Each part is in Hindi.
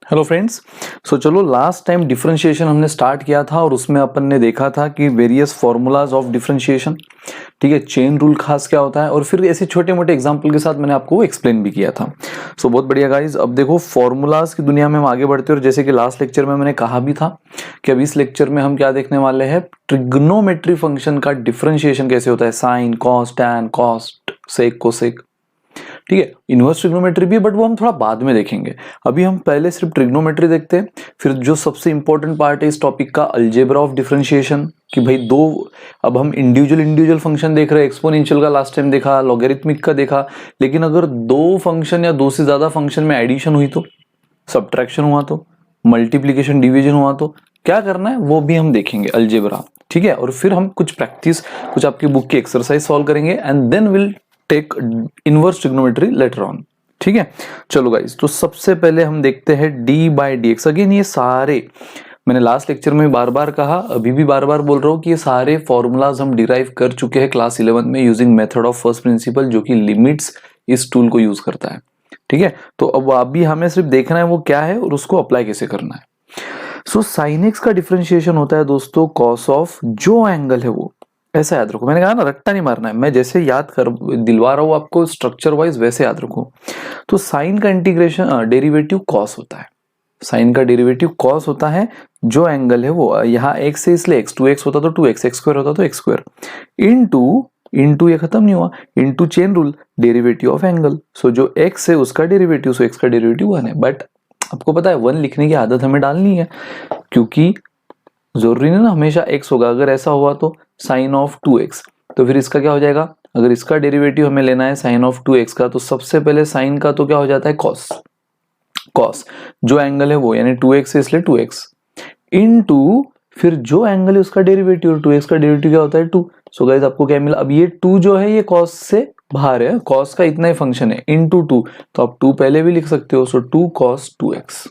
Hello friends. चलो लास्ट टाइम डिफरेंशिएशन हमने स्टार्ट किया था और उसमें अपन ने देखा था कि वेरियस फॉर्मूलाज ऑफ डिफरेंशिएशन, ठीक है, चेन रूल खास क्या होता है, और फिर ऐसे छोटे मोटे एग्जांपल के साथ मैंने आपको एक्सप्लेन भी किया था। बहुत बढ़िया गाइज। अब देखो फॉर्मूलाज की दुनिया में हम आगे बढ़ते हैं और जैसे कि लास्ट लेक्चर में मैंने कहा भी था कि अब इस लेक्चर में हम क्या देखने वाले हैं, ट्रिग्नोमेट्री फंक्शन का डिफरेंशिएशन कैसे होता है, sine cos tan cot sec cosec, ठीक है। इनवर्स ट्रिग्नोमेट्री भी है बट वो हम थोड़ा बाद में देखेंगे। अभी हम पहले सिर्फ ट्रिग्नोमेट्री देखते हैं, फिर जो सबसे इंपॉर्टेंट पार्ट है इस टॉपिक का, अलजेब्रा ऑफ डिफरेंशिएशन, कि भाई अब हम इंडिविजुअल फंक्शन देख रहे हैं। एक्सपोनेंशियल का लास्ट टाइम देखा, लॉगरिथमिक का देखा, लेकिन अगर दो फंक्शन या दो से ज्यादा फंक्शन में एडिशन हुई तो, सब्ट्रैक्शन हुआ तो, मल्टीप्लीकेशन डिवीजन हुआ तो क्या करना है वो भी हम देखेंगे, अलजेब्रा, ठीक है। और फिर हम कुछ प्रैक्टिस, कुछ आपकी बुक की एक्सरसाइज सॉल्व करेंगे and then will take inverse trigonometry later on, ठीक है। चलो गाइस, तो सबसे पहले हम देखते हैं d by d x. Again ये सारे मैंने लास्ट लेक्चर में बार बार कहा, अभी भी बार बार बोल रहा हूं कि ये सारे फॉर्मूलाज हम डिराइव कर चुके हैं क्लास 11 में using method of first principle, जो कि लिमिट्स इस टूल को यूज करता है, ठीक है। तो अब अभी हमें सिर्फ देखना है वो क्या है और उसको अप्लाई कैसे करना है। साइन एक्स का डिफरेंशिएशन होता है दोस्तों कॉस ऑफ जो एंगल है वो, ऐसा याद रखो। मैंने कहा ना रट्टा नहीं मारना है, मैं जैसे याद कर दिलवा रहा हूं आपको स्ट्रक्चर वाइज, वैसे याद रखो। तो साइन का इंटीग्रेशन डेरिवेटिव कॉस होता है, साइन का डेरिवेटिव कॉस होता है, जो एंगल है वो, यहाँ एक्स है इसलिए एक्स, 2x होता तो 2x, एक्स स्क्वायर होता तो एक्स स्क्वायर, इनटू ये खत्म नहीं हुआ, into chain rule, derivative of angle. So जो x है उसका डेरिवेटिव, सो x का डेरिवेटिव 1 है। बट आपको पता है 1 लिखने की आदत हमें डालनी है, क्योंकि जरूरी नहीं ना हमेशा x होगा। अगर ऐसा हुआ तो साइन ऑफ 2x, तो फिर इसका क्या हो जाएगा, अगर इसका डेरिवेटिव हमें लेना है साइन ऑफ 2x का, तो सबसे पहले साइन का तो क्या हो जाता है कॉस, कॉस जो एंगल है वो, यानी 2x है इसलिए 2x, इनटू फिर जो एंगल है उसका डेरिवेटिव, 2x का डेरिवेटिव क्या होता है 2। सो गाइस आपको क्या मिला, अब ये 2 जो है ये कॉस से बाहर है, कॉस का इतना ही फंक्शन है, इनटू 2, तो आप 2 पहले भी लिख सकते हो। सो 2 cos 2x,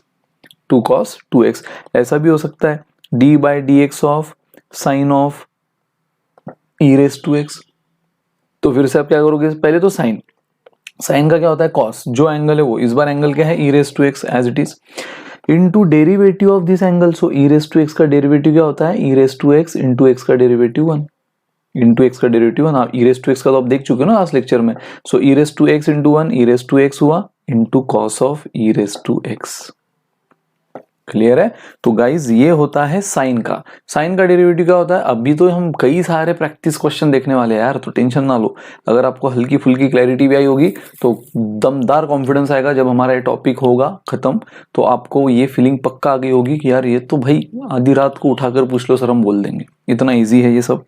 2 cos 2x। ऐसा भी हो सकता है d by d x of sine of e raise to x. तो फिर से आप क्या करोगे, पहले तो साइन, साइन का क्या होता है कॉस, जो एंगल है वो, इस बार एंगल क्या है e raise to x as it is, into derivative of this angle. So e raise to x का डेरिवेटिव क्या होता है, e raise to x into x का डेरिवेटिव 1, इंटू एक्स का डेरिवेटिव 1। आप ई रेस टू एक्स का तो आप देख चुके हो ना लास्ट लेक्चर में। So e raise to x into 1, e raise to x हुआ into cos of e raise to x. Clear है। तो गाइज ये होता है साइन का, साइन का डेरिवेटिव क्या होता है। अभी तो हम कई सारे प्रैक्टिस क्वेश्चन देखने वाले हैं यार, तो टेंशन ना लो। अगर आपको हल्की फुल्की क्लैरिटी भी आई होगी तो दमदार कॉन्फिडेंस आएगा जब हमारा ये टॉपिक होगा खत्म, तो आपको ये फीलिंग पक्का आ गई होगी कि यार ये तो भाई आधी रात को उठाकर पूछ लो सर हम बोल देंगे, इतना ईजी है ये सब।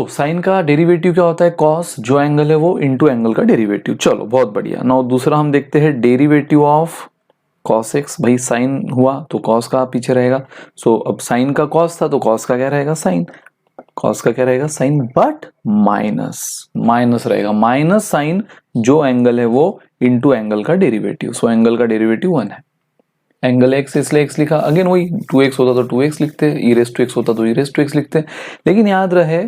साइन का डेरिवेटिव क्या होता है कॉस, जो एंगल है वो, इंटू एंगल का डेरिवेटिव। चलो बहुत बढ़िया। नाउ दूसरा हम देखते हैं डेरिवेटिव ऑफ कॉस एक्स। भाई साइन हुआ तो कॉस का पीछे रहेगा। अब साइन का कॉस था तो कॉस का क्या रहेगा साइन, कॉस का क्या रहेगा साइन, बट माइनस, माइनस रहेगा, माइनस साइन जो एंगल है वो इंटू एंगल का डेरिवेटिव। एंगल का डेरिवेटिव 1 है, एंगल एक्स इसलिए एक्स लिखा, अगेन वही 2x होता तो 2x लिखते, ई रेस टू एक्स होता तो ई रेस टू एक्स लिखते। लेकिन याद रहे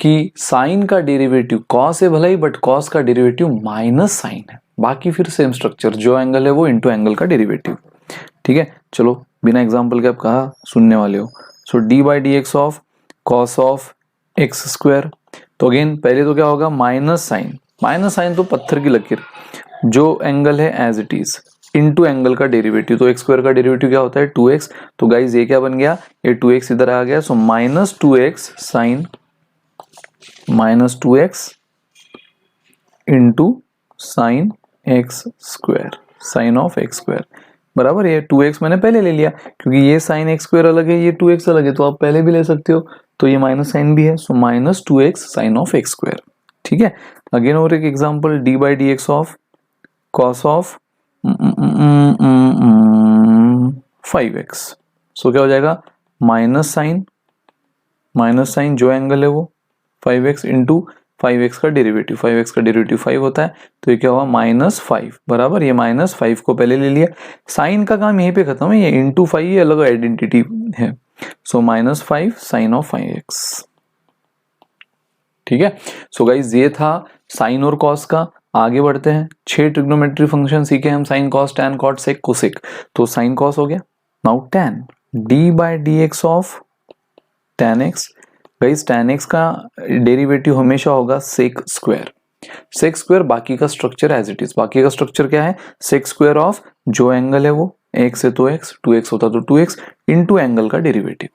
कि साइन का डेरिवेटिव कॉस है भले ही, बट कॉस का डेरिवेटिव माइनस साइन है। बाकी फिर सेम स्ट्रक्चर, जो एंगल है वो इंटू एंगल का डेरिवेटिव, ठीक है। चलो बिना एग्जाम्पल के आप कहा सुनने वाले हो। D by d x of cos of x square. तो अगेन पहले तो क्या होगा माइनस साइन, माइनस साइन तो पत्थर की लकीर, जो एंगल है as it is into angle का डेरिवेटिव। तो एक्स स्क्वायर का डेरिवेटिव क्या होता है 2x। तो गाइज ये क्या बन गया, ये 2x इधर आ गया। So minus 2x sine, minus 2x into sine x square, sine of x square बराबर। ये 2x मैंने पहले ले लिया क्योंकि ये साइन एक्स स्क्वायर अलग है, ये 2x अलग है, तो आप पहले भी ले सकते हो। तो ये माइनस साइन भी है, so minus 2x sine of x square, ठीक है। अगेन और एक example, d by d x of cos of 5x। So क्या हो जाएगा माइनस साइन, माइनस साइन जो एंगल है वो 5x इंटू 5x का डेरिवेटिव, 5x का डेरिवेटिव 5 होता है, तो ये क्या हुआ माइनस 5 बराबर। ये माइनस 5 को पहले ले लिया, साइन का काम यहीं पे खत्म है, ये इंटू 5 ये अलग आइडेंटिटी है। So minus 5 sign of 5x, ठीक है। सो गाइज ये था साइन और कॉस का। आगे बढ़ते हैं, 6 ट्रिग्नोमेट्री फंक्शन सीखे हम, sine cos tan cot sec cosec. तो साइन कॉस हो गया। Now tan d by d x of tan x. Guys tan x का डेरिवेटिव हमेशा होगा सेक स्क्वायर। सेक स्क्वायर बाकी का स्ट्रक्चर एज इट इज, बाकी का स्ट्रक्चर क्या है, सेक स्क्वायर ऑफ जो एंगल है वो x है तो x, 2x होता तो 2x इंटू एंगल का डेरिवेटिव।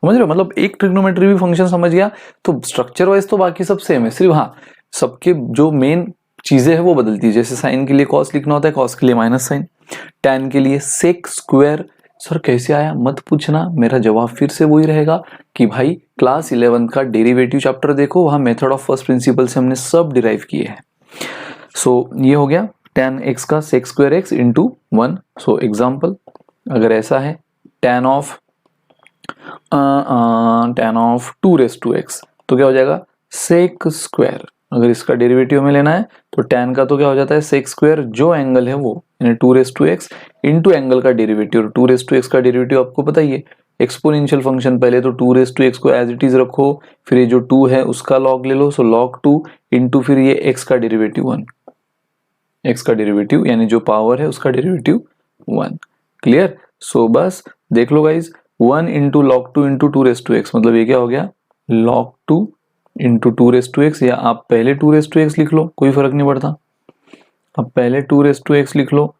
समझ रहे हो, मतलब एक ट्रिग्नोमेट्री भी फंक्शन समझ गया तो स्ट्रक्चर वाइज तो बाकी सब सेम है, सिर्फ हाँ सबके जो मेन चीजें है वो बदलती है। जैसे साइन के लिए कॉस लिखना होता है, कॉस के लिए माइनस साइन, टैन के लिए सेक स्क्वायर। सर कैसे आया मत पूछना, मेरा जवाब फिर से वही रहेगा कि भाई क्लास 11 का डेरिवेटिव चैप्टर देखो, वहां मेथड ऑफ फर्स्ट प्रिंसिपल से हमने सब डिराइव किए हैं। सो ये हो गया tan x का sec square x into 1। So example अगर ऐसा है tan of 2 raise to x तो क्या हो जाएगा sec स्क्वायर। अगर इसका डेरिवेटिव हमें लेना है तो tan का तो क्या हो जाता है sec स्क्वायर, जो एंगल है वो यानी 2 raise to x into angle का डेरिवेटिव। 2 रेस टू x का डेरिवेटिव आपको पता ही है एक्सपोनेंशियल फंक्शन, पहले तो 2 रेस टू x को एज इट इज रखो, फिर ये जो 2 है उसका लॉग ले लो, सो log 2 इंटू फिर ये x का डेरिवेटिव 1, x का डेरिवेटिव यानी जो पावर है उसका डेरिवेटिव 1। क्लियर। सो बस देख लो guys 1 into log 2 into 2 raise to x, मतलब ये क्या हो गया log 2 into 2 raise to x, या आप पहले 2 रेस टू एक्स लिख लो कोई फर्क नहीं पड़ता, अब पहले 2 रेस टू एक्स लिख लो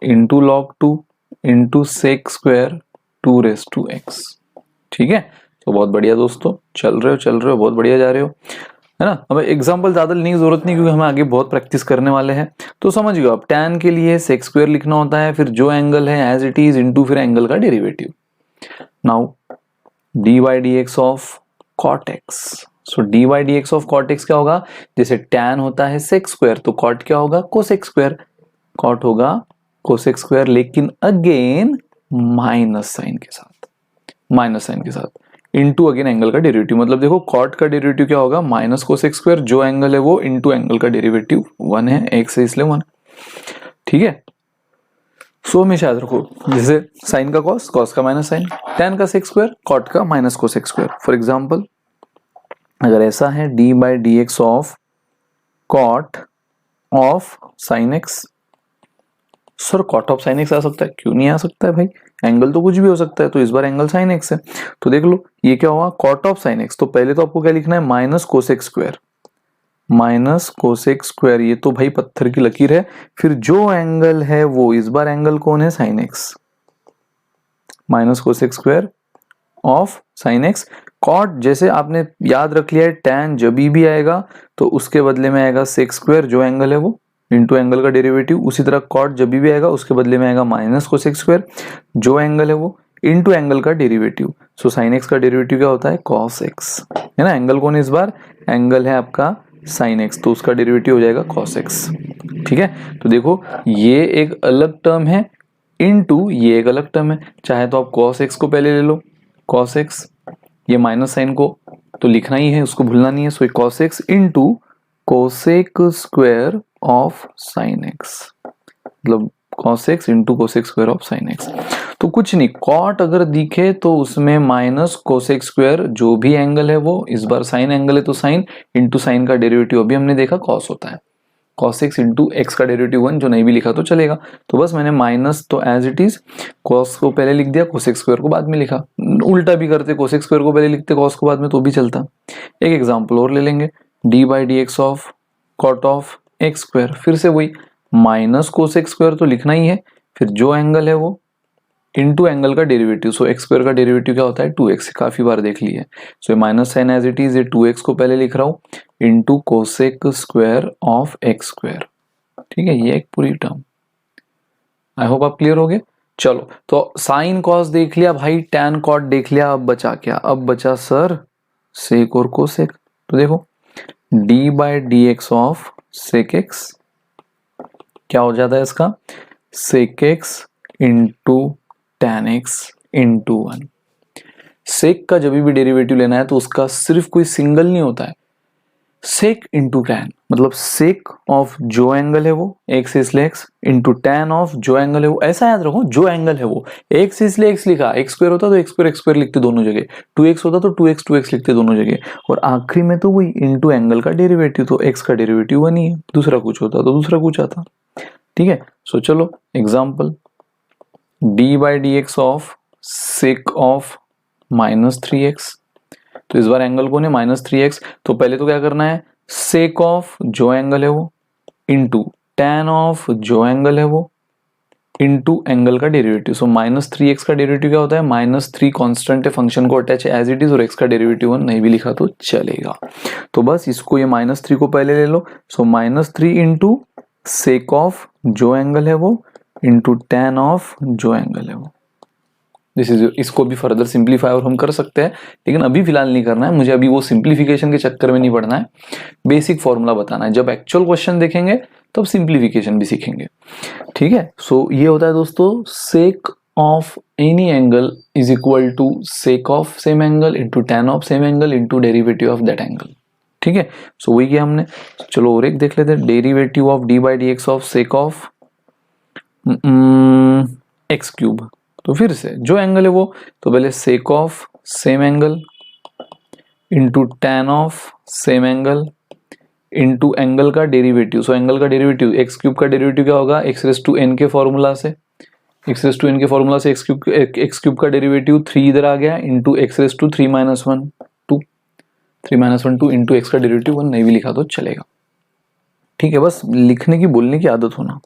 into log 2 into sec square 2 raise to x. ठीक है, तो बहुत बढ़िया दोस्तों, चल रहे हो बहुत बढ़िया जा रहे हो, है ना। अब एग्जांपल ज्यादा लेने की जरूरत नहीं क्योंकि हमें आगे बहुत प्रैक्टिस करने वाले हैं। तो समझ गए आप, tan के लिए सेक स्क्वायर लिखना होता है, फिर जो एंगल है एज इट इज इंटू फिर एंगल का derivative. Now d by d x of cot x. So d by d x of cot x क्या होगा, जैसे tan होता है सेक स्क्वायर तो कॉट क्या होगा कोसेक स्क्वायर, कॉट होगा कोसेक स्क्वायर लेकिन अगेन माइनस साइन के साथ, इंटू अगेन एंगल का डेरिवेटिव। मतलब देखो कॉट का डेरिवेटिव क्या होगा माइनस कोसेक स्क्वायर, जो एंगल है वो इंटू एंगल का डेरिवेटिव 1 है, x है इसलिए 1। ठीक है, सो हमेशा याद रखो जैसे साइन का कॉस, कॉस का माइनस साइन, tan का सेक स्क्वायर, कॉट का minus cosec square. For example अगर ऐसा है d by d x of cot of sine x. Sir cot of sine x आ सकता है, क्यों नहीं आ सकता है भाई, एंगल तो कुछ भी हो सकता है, तो इस बार एंगल साइन एक्स है। तो देख लो ये क्या हुआ कॉट ऑफ साइन एक्स, तो पहले तो आपको क्या लिखना है माइनस कोसेक स्क्वायर, ये तो भाई पत्थर की लकीर है। फिर जो एंगल है वो इस बार एंगल कौन है sine x, minus cosec square of sine x. Cot जैसे आपने याद रख लिया है, टैन जब भी आएगा तो उसके बदले में आएगा सेक स्क्वायर जो एंगल है वो इंटू एंगल का डेरिवेटिव। उसी तरह कॉट जब भी आएगा उसके बदले में आएगा माइनस कोसेक स्क्वायर जो एंगल है वो इंटू एंगल का डेरिवेटिव। सो साइन एक्स का डेरिवेटिव क्या होता है कॉस एक्स, है ना। एंगल कौन है इस बार, एंगल है आपका साइन एक्स, तो उसका डेरिवेटिव हो जाएगा कॉस एक्स। ठीक है, तो देखो ये एक अलग टर्म है इंटू ये एक अलग टर्म है, चाहे तो आप कॉस एक्स को पहले ले लो, कॉस एक्स ये माइनस साइन को तो लिखना ही है, उसको भूलना नहीं है। So cos x into cosec square of sine x, मतलब cos x into cosec square of sine x. तो कुछ नहीं, कॉट अगर दिखे तो उसमें माइनस कोसेक स्क्वायर जो भी एंगल है वो, इस बार साइन एंगल है तो साइन इंटू साइन का डेरिवेटिव अभी हमने देखा कॉस होता है, cos x इंटू एक्स का डेरिवेटिव 1, जो नहीं भी लिखा तो चलेगा। तो बस मैंने माइनस तो एज इट इज cos को पहले लिख दिया, कोसेक स्क्वायर को बाद में लिखा, उल्टा भी करते कोसेक स्क्वायर को पहले लिखते cos को बाद में तो भी चलता। एक एग्जाम्पल और ले लेंगे, d by d x of cot of x square, फिर से वही माइनस कोसेक स्क्वायर तो लिखना ही है, फिर जो एंगल है वो इंटू एंगल का डेरिवेटिव। सो एक्स स्क्वायर का डेरिवेटिव क्या होता है 2x, काफी बार देख लिया है। So minus sine as it is, ये 2x को पहले लिख रहा हूं into cosec square of x square. ठीक है, ये एक पूरी टर्म, आई होप आप क्लियर हो गए। चलो तो साइन कॉस देख लिया भाई, टैन कॉट देख लिया, अब बचा क्या, अब बचा सर सेक और कोसेक। तो देखो d by d x of sec x क्या हो जाता है इसका sec x into tan x into 1। Sec का जब भी डेरिवेटिव लेना है तो उसका सिर्फ कोई सिंगल नहीं होता है, सेक इंटू टैन, मतलब सेक ऑफ जो एंगल है वो एक्स इसलिए एक्स, इंटू टैन ऑफ जो एंगल है वो, ऐसा याद रखो जो एंगल है वो एक्स इसलिए एक्स लिखा, एक्स स्क्वायर होता तो एक्स स्क्वायर लिखते दोनों जगह, 2x होता तो 2x लिखते दोनों जगह, और आखिरी में तो वही इंटू एंगल का डेरिवेटिव, तो एक्स का डेरिवेटिव 1 ही है, दूसरा कुछ होता तो दूसरा कुछ आता। ठीक है, सो चलो example, d by d x of sake of -3x, तो इस बार एंगल कौन है -3x, तो पहले तो क्या करना है, सेक ऑफ जो एंगल है वो इंटू टैन ऑफ जो एंगल है वो इंटू एंगल का डेरिवेटिव। सो -3x का डेरिवेटिव क्या होता है, -3 कांस्टेंट है, फंक्शन को अटैच है एज इट इज, और x का डेरिवेटिव 1 नहीं भी लिखा तो चलेगा। तो बस इसको ये -3 को पहले ले लो, सो -3 इंटू सेक ऑफ जो एंगल है वो इंटू टैन ऑफ जो एंगल है वो, दिस इज, इसको भी फर्दर सिंप्लीफाई और हम कर सकते हैं, लेकिन अभी फिलहाल नहीं करना है मुझे, अभी वो सिंप्लीफिकेशन के चक्कर में नहीं पड़ना है, बेसिक फॉर्मूला बताना है, जब एक्चुअल क्वेश्चन देखेंगे तब सिंप्लीफिकेशन भी सीखेंगे। ठीक है, सो ये होता है दोस्तों sec of any angle is equal to sec of same angle into tan of same angle into derivative of that angle. ठीक है, सो वही किया हमने। चलो और एक देख लेते हैं, derivative of D by d x of sake of x cube, तो फिर से जो एंगल है वो, तो पहले सेक of same angle into tan of same angle into angle का डेरिवेटिव, सो एंगल का डेरिवेटिव एक्स क्यूब का डेरिवेटिव क्या होगा, एक्स रेस टू एन के फॉर्मूला से, एक्स रेस टू एन के फॉर्मूला से एक्स क्यूब का डेरिवेटिव 3 इधर आ गया into x raise to 3 - 1 2, 3 - 1 2 into x का डेरिवेटिव 1 नहीं भी लिखा तो चलेगा। ठीक है, बस लिखने की बोलने की आदत होना,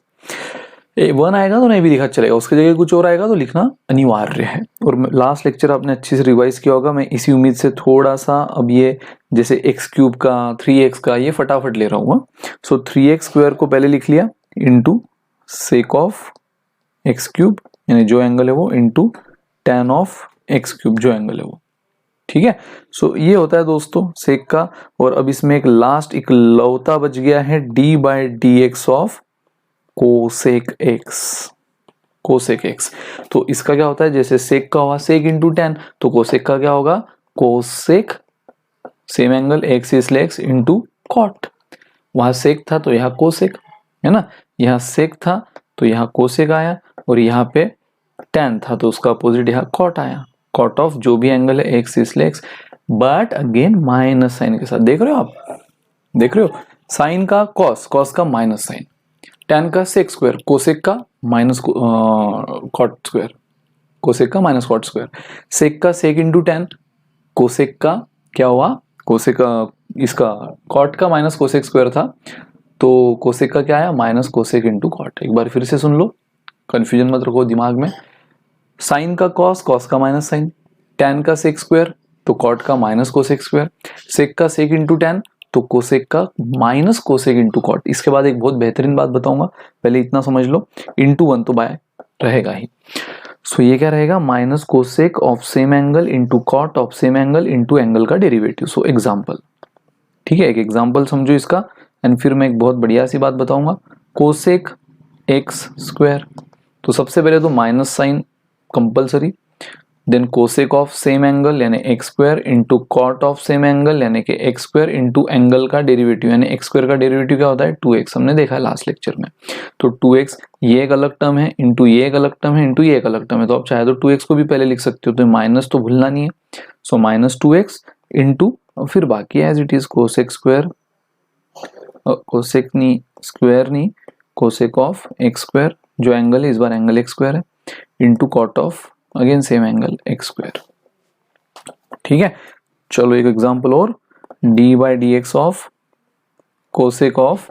1 आएगा तो नहीं भी लिखा चलेगा, उसकी जगह कुछ और आएगा तो लिखना अनिवार्य है। और लास्ट लेक्चर आपने अच्छे से रिवाइज किया होगा, मैं इसी उम्मीद से थोड़ा सा अब ये जैसे एक्स क्यूब का 3x का ये फटाफट ले रहा हूँ। सो 3x स्क्वायर को पहले लिख लिया into sake of x cube यानी जो एंगल है वो into tan of x cube जो एंगल है वो। ठीक है, सो ये होता है दोस्तों सेक का। और अब इसमें एक लास्ट इकलौता बच गया है d by d x of cosec x, cosec x. तो इसका क्या होता है, जैसे सेक का हुआ सेक इंटू टैन, तो कोसेक का क्या होगा, कोसेक सेम एंगल एक्स इसलिए एक्स इंटू कॉट, वहां सेक था तो यहाँ कोसेक है ना, यहाँ सेक था तो यहाँ कोसेक आया, और यहाँ पे टैन था तो उसका अपोजिट यहाँ कॉट आया, कॉट ऑफ जो भी एंगल है एक्स इसलिए x, but again minus sine के साथ। देख रहे हो आप, देख रहे हो, साइन का कॉस, कॉस का माइनस साइन, टैन का सेक स्क्वायर, कोसेक का माइनस कॉट स्क्वायर, कोसेक का माइनस कॉट स्क्वायर, सेक का सेक इंटू टैन, कोसेक का क्या हुआ, कोसेक का इसका कॉट का माइनस कोसेक स्क्वायर था तो कोसेक का क्या आया, माइनस कोसेक इंटू कॉट। एक बार फिर से सुन लो, कंफ्यूजन मत रखो दिमाग में, साइन का कॉस, कॉस का माइनस साइन, टैन का सेक स्क्वायर तो कॉट का माइनस कोसेक स्क्वायर, सेक का सेक इंटू टैन तो कोसेक का माइनस कोसेक इंटू कॉट। इसके बाद एक बहुत बेहतरीन बात बताऊंगा, पहले इतना समझ लो, इंटू 1 तो बाय रहेगा ही। सो ये क्या रहेगा, minus cosec of same angle into cot of same angle into angle का डेरिवेटिव। सो एग्जाम्पल, ठीक है, एक एग्जाम्पल समझो इसका, एंड फिर मैं एक बहुत बढ़िया सी बात बताऊंगा, कोसेक एक्स स्क्वायर, तो सबसे पहले तो minus sine compulsory, then cosec of same angle यानी x square into cot of same angle यानी कि एक्स स्क्वायर इंटू एंगल का डेरिवेटिव, यानी एक्स स्क्वायर का डेरिवेटिव क्या होता है 2x, हमने देखा है लास्ट लेक्चर में। तो 2x ये एक अलग टर्म है इंटू ये एक अलग टर्म है इंटू ये एक अलग टर्म है, तो आप चाहे तो 2x को भी पहले लिख सकते हो, तो माइनस तो भूलना नहीं है। सो माइनस 2x इंटू फिर बाकी as it is cosec square, cosec नहीं स्क्वायर नहीं, कोसेक ऑफ एक्स स्क्वायर जो एंगल है इस बार एंगल एक्स स्क्वायर है into cot of again same angle x square. ठीक है, चलो एक एग्जांपल और, d by d x of cosec of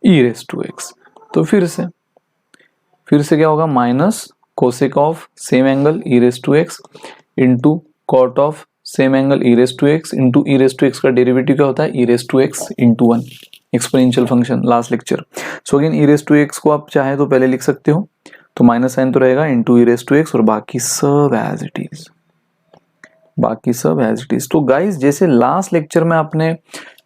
e raise to x, तो फिर से क्या होगा, minus cosec of same angle e raise to x into cot of same angle e raise to x into e raise to x का डेरिवेटिव क्या होता है e raise to x into 1, exponential function last lecture. So again e raise to x को आप चाहे तो पहले लिख सकते हो, तो माइनस साइन तो रहेगा into e raise to x और बाकी सब एज इट इज, बाकी सब एज इट इज। तो गाइस जैसे लास्ट लेक्चर में आपने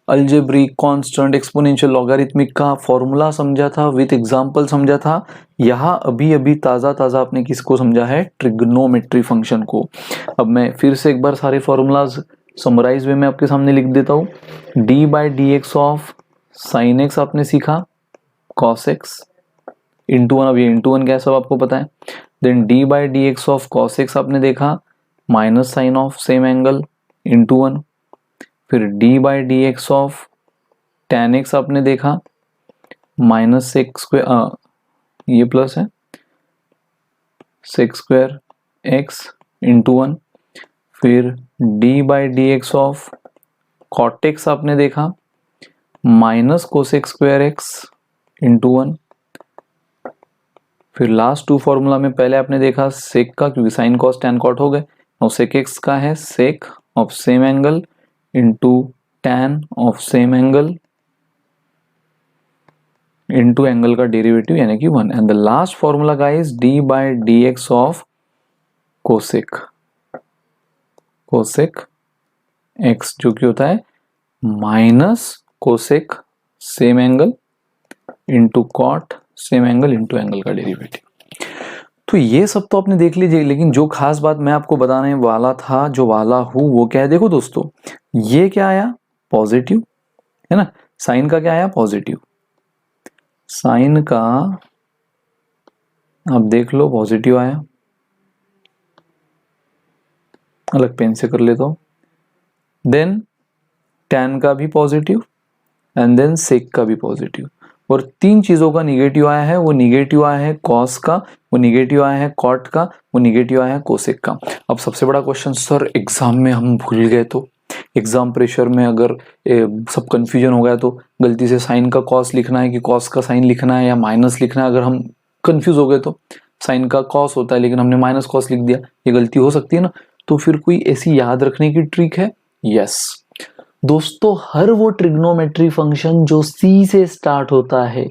अलजेब्रिक, कांस्टेंट, एक्सपोनेंशियल, लॉगरिथमिक का फॉर्मूला समझा था, विद एग्जांपल समझा था, यहाँ अभी अभी ताज़ा आपने किसको समझा है, ट्रिग्नोमेट्री फंक्शन को। अब मैं फिर से एक बार सारे फॉर्मूलाज समराइज वे में आपके सामने लिख देता हूँ। D by d x of sine x आपने सीखा, कॉस एक्स इंटू वन, अब ये इंटू वन क्या है सब आपको पता है। Then d by d x of cos x आपने देखा, minus sine of same angle into one. फिर d by d x of tan x आपने देखा, माइनस सेक्स स्क्वायर, ये प्लस है, sec square x into one. फिर d by d x of cot x आपने देखा, minus cosec square x into one. फिर लास्ट टू फॉर्मूला में पहले आपने देखा सेक का, क्योंकि साइन कॉस टैन कॉट हो गए, और सेक एक्स का है sec of same angle into tan of same angle into angle का डेरिवेटिव यानी कि one. And the last formula guys d by d x of cosec, cosec x जो कि होता है minus cosec same angle into cot same angle into angle का डेरिवेटिव। तो ये सब तो आपने देख लीजिए, लेकिन जो खास बात मैं आपको बताने वाला था, जो वाला हूं, वो क्या है, देखो दोस्तों, ये क्या आया, पॉजिटिव है ना, साइन का क्या आया, पॉजिटिव, साइन का आप देख लो पॉजिटिव आया, अलग पेन से कर लेता हूं। देन टैन का भी पॉजिटिव एंड देन सेक का भी पॉजिटिव, और तीन चीजों का निगेटिव आया है। वो निगेटिव आया है कॉस का, वो निगेटिव आया है कॉट का, वो निगेटिव आया है कोसेक का। अब सबसे बड़ा क्वेश्चन, सर एग्जाम में हम भूल गए तो, एग्जाम प्रेशर में अगर सब कंफ्यूजन हो गया तो गलती से साइन का कॉस लिखना है कि कॉस का साइन लिखना है या माइनस लिखना है, अगर हम कंफ्यूज हो गए तो, साइन का कॉस होता है लेकिन हमने माइनस कॉस लिख दिया, ये गलती हो सकती है ना। तो फिर कोई ऐसी याद रखने की ट्रिक है? यस दोस्तों, हर वो ट्रिग्नोमेट्री फंक्शन जो सी से स्टार्ट होता है,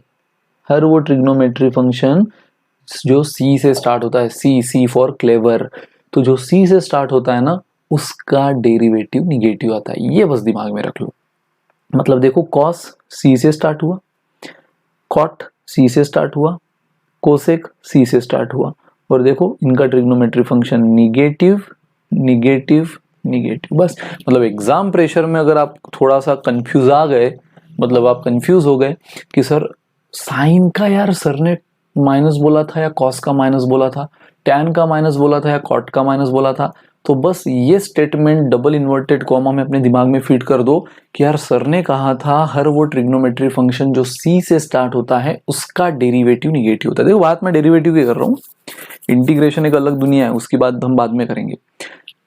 हर वो ट्रिग्नोमेट्री फंक्शन जो सी से स्टार्ट होता है, सी फॉर क्लेवर, तो जो सी से स्टार्ट होता है ना, उसका डेरिवेटिव निगेटिव आता है, ये बस दिमाग में रख लो। मतलब देखो, कॉस सी से स्टार्ट हुआ, कॉट सी से स्टार्ट हुआ, कोसेक सी से स्टार्ट हुआ, और देखो इनका trigonometry function negative negative negative. बस मतलब एग्जाम प्रेशर में अगर आप थोड़ा सा कंफ्यूज आ गए, मतलब आप कंफ्यूज हो गए कि सर साइन का यार सर ने माइनस बोला था या कॉस का माइनस बोला था, टैन का माइनस बोला था या कॉट का माइनस बोला था, तो बस ये स्टेटमेंट डबल इन्वर्टेड कॉमा में अपने दिमाग में फीड कर दो कि यार सर ने कहा था हर वो ट्रिग्नोमेट्री फंक्शन जो सी से स्टार्ट होता है उसका डेरिवेटिव निगेटिव होता है। देखो बात मैं डेरिवेटिव की कर रहा हूँ, इंटीग्रेशन एक अलग दुनिया है, उसकी बात हम बाद में करेंगे।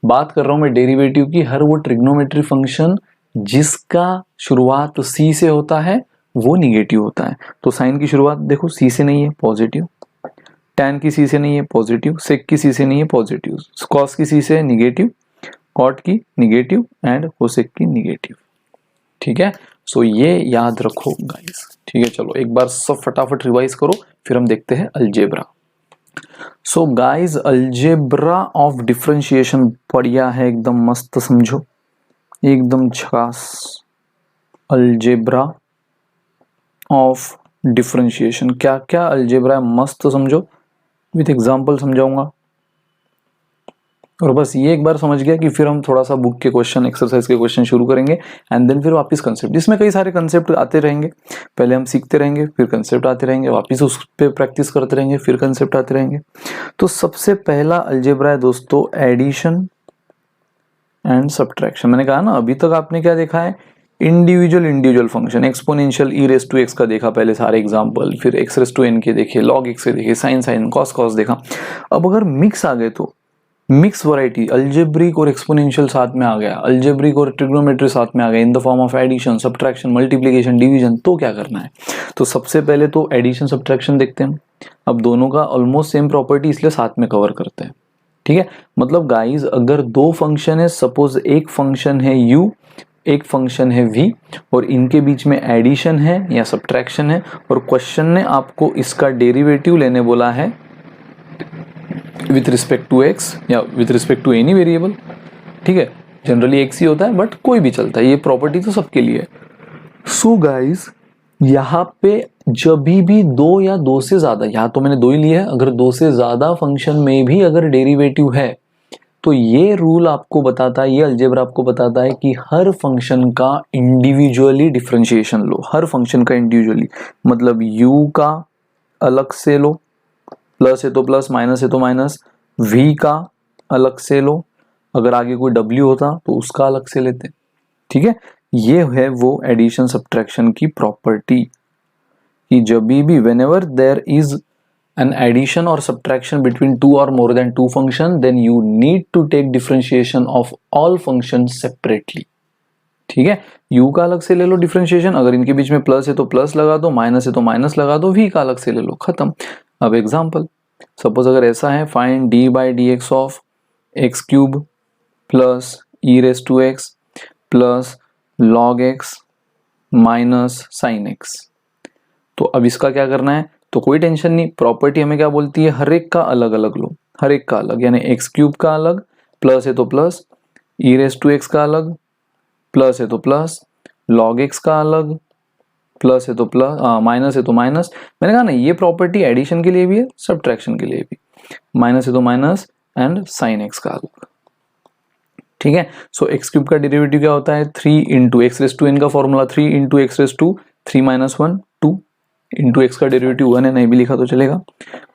बात कर रहा हूं मैं डेरिवेटिव की, हर वो ट्रिग्नोमेट्री फंक्शन जिसका शुरुआत सी से होता है वो निगेटिव होता है। तो साइन की शुरुआत देखो सी से नहीं है, पॉजिटिव, टैन की सी से नहीं है, पॉजिटिव, सेक की सी से नहीं है, पॉजिटिव, कॉस की सी से है, निगेटिव, कॉट की निगेटिव एंड कोसेक की निगेटिव। ठीक है, सो ये याद रखो गाइस। ठीक है, चलो एक बार सब फटाफट रिवाइज करो, फिर हम देखते हैं algebra. So guys, algebra of differentiation बढ़िया है, एकदम मस्त, समझो एकदम झकास। अलजेब्रा ऑफ डिफरेंशिएशन, क्या क्या अलजेब्रा है मस्त समझो, विथ एग्जांपल समझाऊंगा। और बस ये एक बार समझ गया कि फिर हम थोड़ा सा बुक के क्वेश्चन, एक्सरसाइज के क्वेश्चन शुरू करेंगे, एंड देन फिर वापस कंसेप्ट, जिसमें कई सारे कंसेप्ट आते रहेंगे, पहले हम सीखते रहेंगे, फिर कंसेप्ट आते रहेंगे, वापस उस पर प्रैक्टिस करते रहेंगे, फिर कंसेप्ट आते रहेंगे। तो सबसे पहला अलजेब्रा है दोस्तों एडिशन एंड सब्ट्रैक्शन। मैंने कहा ना, अभी तक आपने क्या देखा है, individual function, exponential e raise to x का देखा पहले सारे एग्जाम्पल, फिर एक्स रेस टू एन के देखे, लॉग एक्स के देखे, साइन कॉस देखा। अब अगर मिक्स आ गए तो मिक्स वैरायटी, अलजेब्रिक और एक्सपोनेंशियल साथ में आ गया, अलजेब्रिक और ट्रिग्नोमेट्री साथ में आ गया in the form of addition, subtraction, multiplication, division, तो क्या करना है? तो सबसे पहले तो एडिशन सब्ट्रैक्शन देखते हैं। अब दोनों का ऑलमोस्ट सेम प्रॉपर्टी, इसलिए साथ में कवर करते हैं। ठीक है, मतलब गाइज अगर दो फंक्शन है, सपोज एक फंक्शन है u, एक फंक्शन है v, और इनके बीच में एडिशन है या सब्ट्रैक्शन है, और क्वेश्चन ने आपको इसका डेरिवेटिव लेने बोला है विथ रिस्पेक्ट टू x या with respect to any variable. ठीक है, जनरली x ही होता है, बट कोई भी चलता है, ये प्रॉपर्टी तो सबके लिए है। सो गाइज, यहाँ पे जब भी दो या दो से ज्यादा, यहाँ तो मैंने दो ही लिए है, अगर दो से ज्यादा फंक्शन में भी अगर डेरिवेटिव है तो ये रूल आपको बताता है, ये अलजेब्रा आपको बताता है कि हर फंक्शन का इंडिविजुअली डिफरेंशिएशन लो, हर फंक्शन का इंडिविजुअली, मतलब u का अलग से लो, प्लस है तो प्लस, माइनस है तो माइनस, v का अलग से लो, अगर आगे कोई w होता तो उसका अलग से लेते। ठीक है, ये है वो एडिशन सब्ट्रैक्शन की प्रॉपर्टी कि जब भी whenever there is an addition or subtraction between two or more than two function, then you need to take differentiation of all functions separately। ठीक है, u का अलग से ले लो डिफरेंशिएशन, अगर इनके बीच में प्लस है तो प्लस लगा दो, माइनस है तो माइनस लगा दो, v का अलग से ले लो, खत्म। अब एग्जांपल, सपोज अगर ऐसा है, find d by d x of x cube plus e raise to x plus log x minus sine x. तो अब इसका क्या करना है, तो कोई टेंशन नहीं, प्रॉपर्टी हमें क्या बोलती है, हर एक का अलग अलग लो, हर एक का अलग, यानी एक्स क्यूब का अलग, प्लस है तो plus, e raise to x का अलग, प्लस है तो प्लस, लॉग एक्स का अलग, प्लस है तो प्लस, माइनस है तो माइनस। मैंने कहा ना ये प्रॉपर्टी एडिशन के लिए भी है, सब्ट्रैक्शन के लिए भी, माइनस है तो माइनस एंड साइन एक्स का अलग। ठीक है, सो एक्स क्यूब का डेरिवेटिव क्या होता है, 3 into x raise to n का formula 3 into x raise to 3 minus 1 2 into x का डेरिवेटिव 1 है, नहीं भी लिखा तो चलेगा,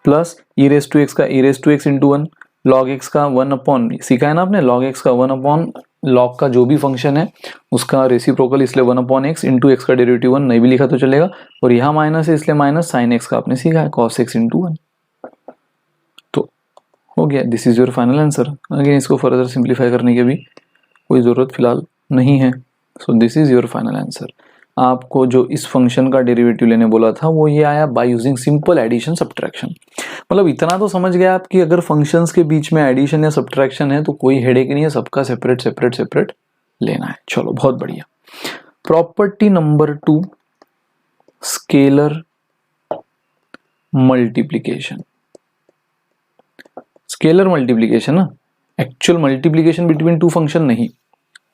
plus e raise to x का e raise to x into 1, log x का 1 अपॉन, सीखा है ना आपने, लॉग एक्स का 1 अपॉन लॉग का जो भी फंक्शन है उसका रेसिप्रोकल, इसलिए 1 अपॉन एक्स इंटू एक्स का डेरिवेटिव 1, नहीं भी लिखा तो चलेगा, और यहाँ माइनस है इसलिए माइनस साइन एक्स का आपने सीखा है, कॉस एक्स इंटू 1। तो हो गया, this is your final answer. Again इसको फर्दर सिंप्लीफाई करने की भी कोई ज़रूरत फिलहाल नहीं है। So this is your final answer. आपको जो इस फंक्शन का डेरिवेटिव लेने बोला था वो ये आया by using simple addition subtraction. मतलब इतना तो समझ गया आप कि अगर फंक्शंस के बीच में एडिशन या सब्ट्रैक्शन है तो कोई हेडेक नहीं है, सबका सेपरेट सेपरेट सेपरेट लेना है। चलो बहुत बढ़िया। Property number 2, scalar multiplication. Scalar multiplication ना, actual multiplication between two function नहीं,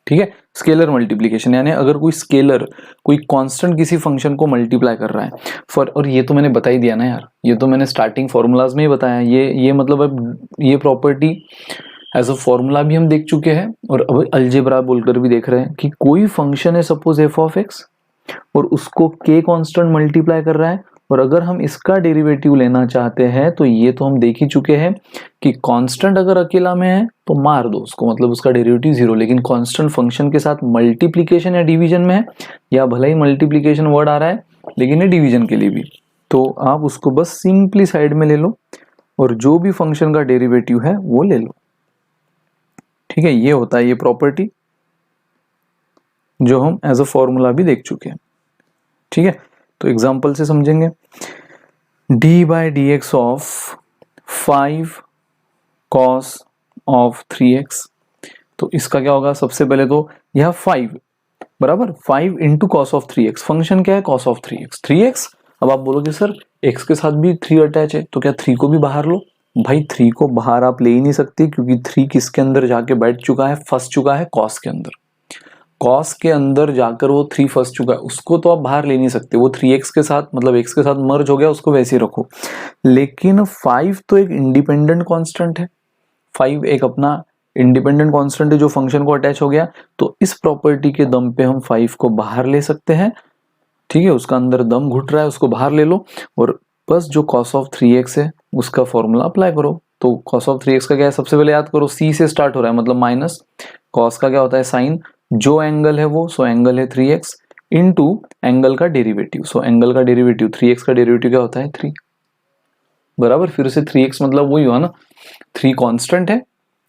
ठीक है। स्केलर मल्टीप्लीकेशन यानी अगर कोई स्केलर कोई कांस्टेंट किसी फंक्शन को मल्टीप्लाई कर रहा है और ये तो मैंने बता ही दिया ना यार, ये तो मैंने स्टार्टिंग फॉर्मूलाज में ही बताया। ये मतलब अब ये प्रॉपर्टी एज अ फॉर्मूला भी हम देख चुके हैं और अब अलजेब्रा बोलकर भी देख रहे हैं कि कोई फंक्शन है सपोज एफ ऑफ एक्स और उसको के कांस्टेंट मल्टीप्लाई कर रहा है, और अगर हम इसका डेरिवेटिव लेना चाहते हैं तो ये तो हम देख ही चुके हैं कि कांस्टेंट अगर अकेला में है तो मार दो उसको, मतलब उसका डेरिवेटिव 0। लेकिन कांस्टेंट फंक्शन के साथ मल्टीप्लिकेशन या डिवीजन में है, या भले ही मल्टीप्लिकेशन वर्ड आ रहा है लेकिन ये डिवीजन के लिए भी, तो आप उसको बस सिंपली साइड में ले लो और जो भी फंक्शन का डेरिवेटिव है वो ले लो। ठीक है, ये होता है ये प्रॉपर्टी जो हम एज अ फॉर्मूला भी देख चुके हैं। ठीक है, तो एग्जाम्पल से समझेंगे। D by d x of 5 cos of 3x, तो इसका क्या होगा, सबसे पहले तो यह 5 बराबर 5 into cos of 3x, function क्या है कॉस ऑफ 3x। अब आप बोलोगे सर x के साथ भी 3 अटैच है तो क्या 3 को भी बाहर लो। भाई 3 को बाहर आप ले ही नहीं सकते क्योंकि 3 किसके अंदर जाके बैठ चुका है, फंस चुका है कॉस के अंदर। कॉस के अंदर जाकर वो 3 फंस चुका है, उसको तो आप बाहर ले नहीं सकते, वो 3x के साथ मतलब x के साथ मर्ज हो गया, उसको वैसे ही रखो। लेकिन 5 तो एक इंडिपेंडेंट कांस्टेंट है, 5 एक अपना इंडिपेंडेंट कांस्टेंट है जो फंक्शन को अटैच हो गया, तो इस प्रॉपर्टी के दम पे हम 5 को बाहर ले सकते हैं। ठीक है, उसका अंदर दम घुट रहा है, उसको बाहर ले लो और बस जो cos ऑफ 3x है उसका फॉर्मूला अप्लाई करो। तो cos ऑफ 3x का क्या है, सबसे पहले याद करो c से स्टार्ट हो रहा है मतलब माइनस, cos का क्या होता है साइन, जो एंगल है वो सो एंगल है 3x इंटू एंगल का डेरिवेटिव, सो एंगल का डेरिवेटिव 3x का डेरिवेटिव क्या होता है 3 बराबर, फिर से 3x मतलब वही हुआ ना, 3 कांस्टेंट है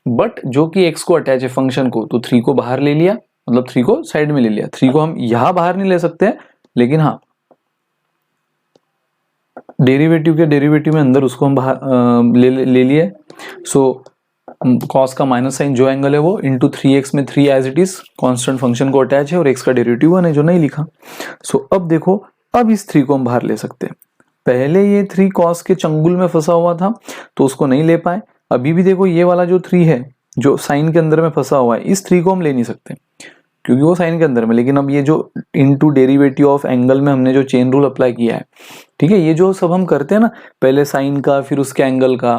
बट जो कि x को अटैच है फंक्शन को, तो 3 को बाहर ले लिया, मतलब 3 को साइड में ले लिया। 3 को हम यहां बाहर नहीं ले सकते हैं, लेकिन हाँ डेरिवेटिव के डेरिवेटिव में अंदर उसको हम बाहर ले लिए। सो cos का माइनस साइन जो एंगल है वो इंटू 3x में 3 as it is constant function को अटैच है और x का डेरिवेटिव 1 है जो नहीं लिखा। सो अब देखो, अब इस 3 को हम बाहर ले सकते हैं। पहले ये 3 cos के चंगुल में फंसा हुआ था तो उसको नहीं ले पाए। अभी भी देखो ये वाला जो 3 है जो साइन के अंदर में फंसा हुआ है, इस 3 को हम ले नहीं सकते क्योंकि वो साइन के अंदर में। लेकिन अब ये जो इंटू डेरिवेटिव ऑफ एंगल में हमने जो चेन रूल अप्लाई किया है, ठीक है, ये जो सब हम करते हैं ना, पहले साइन का फिर उसके एंगल का,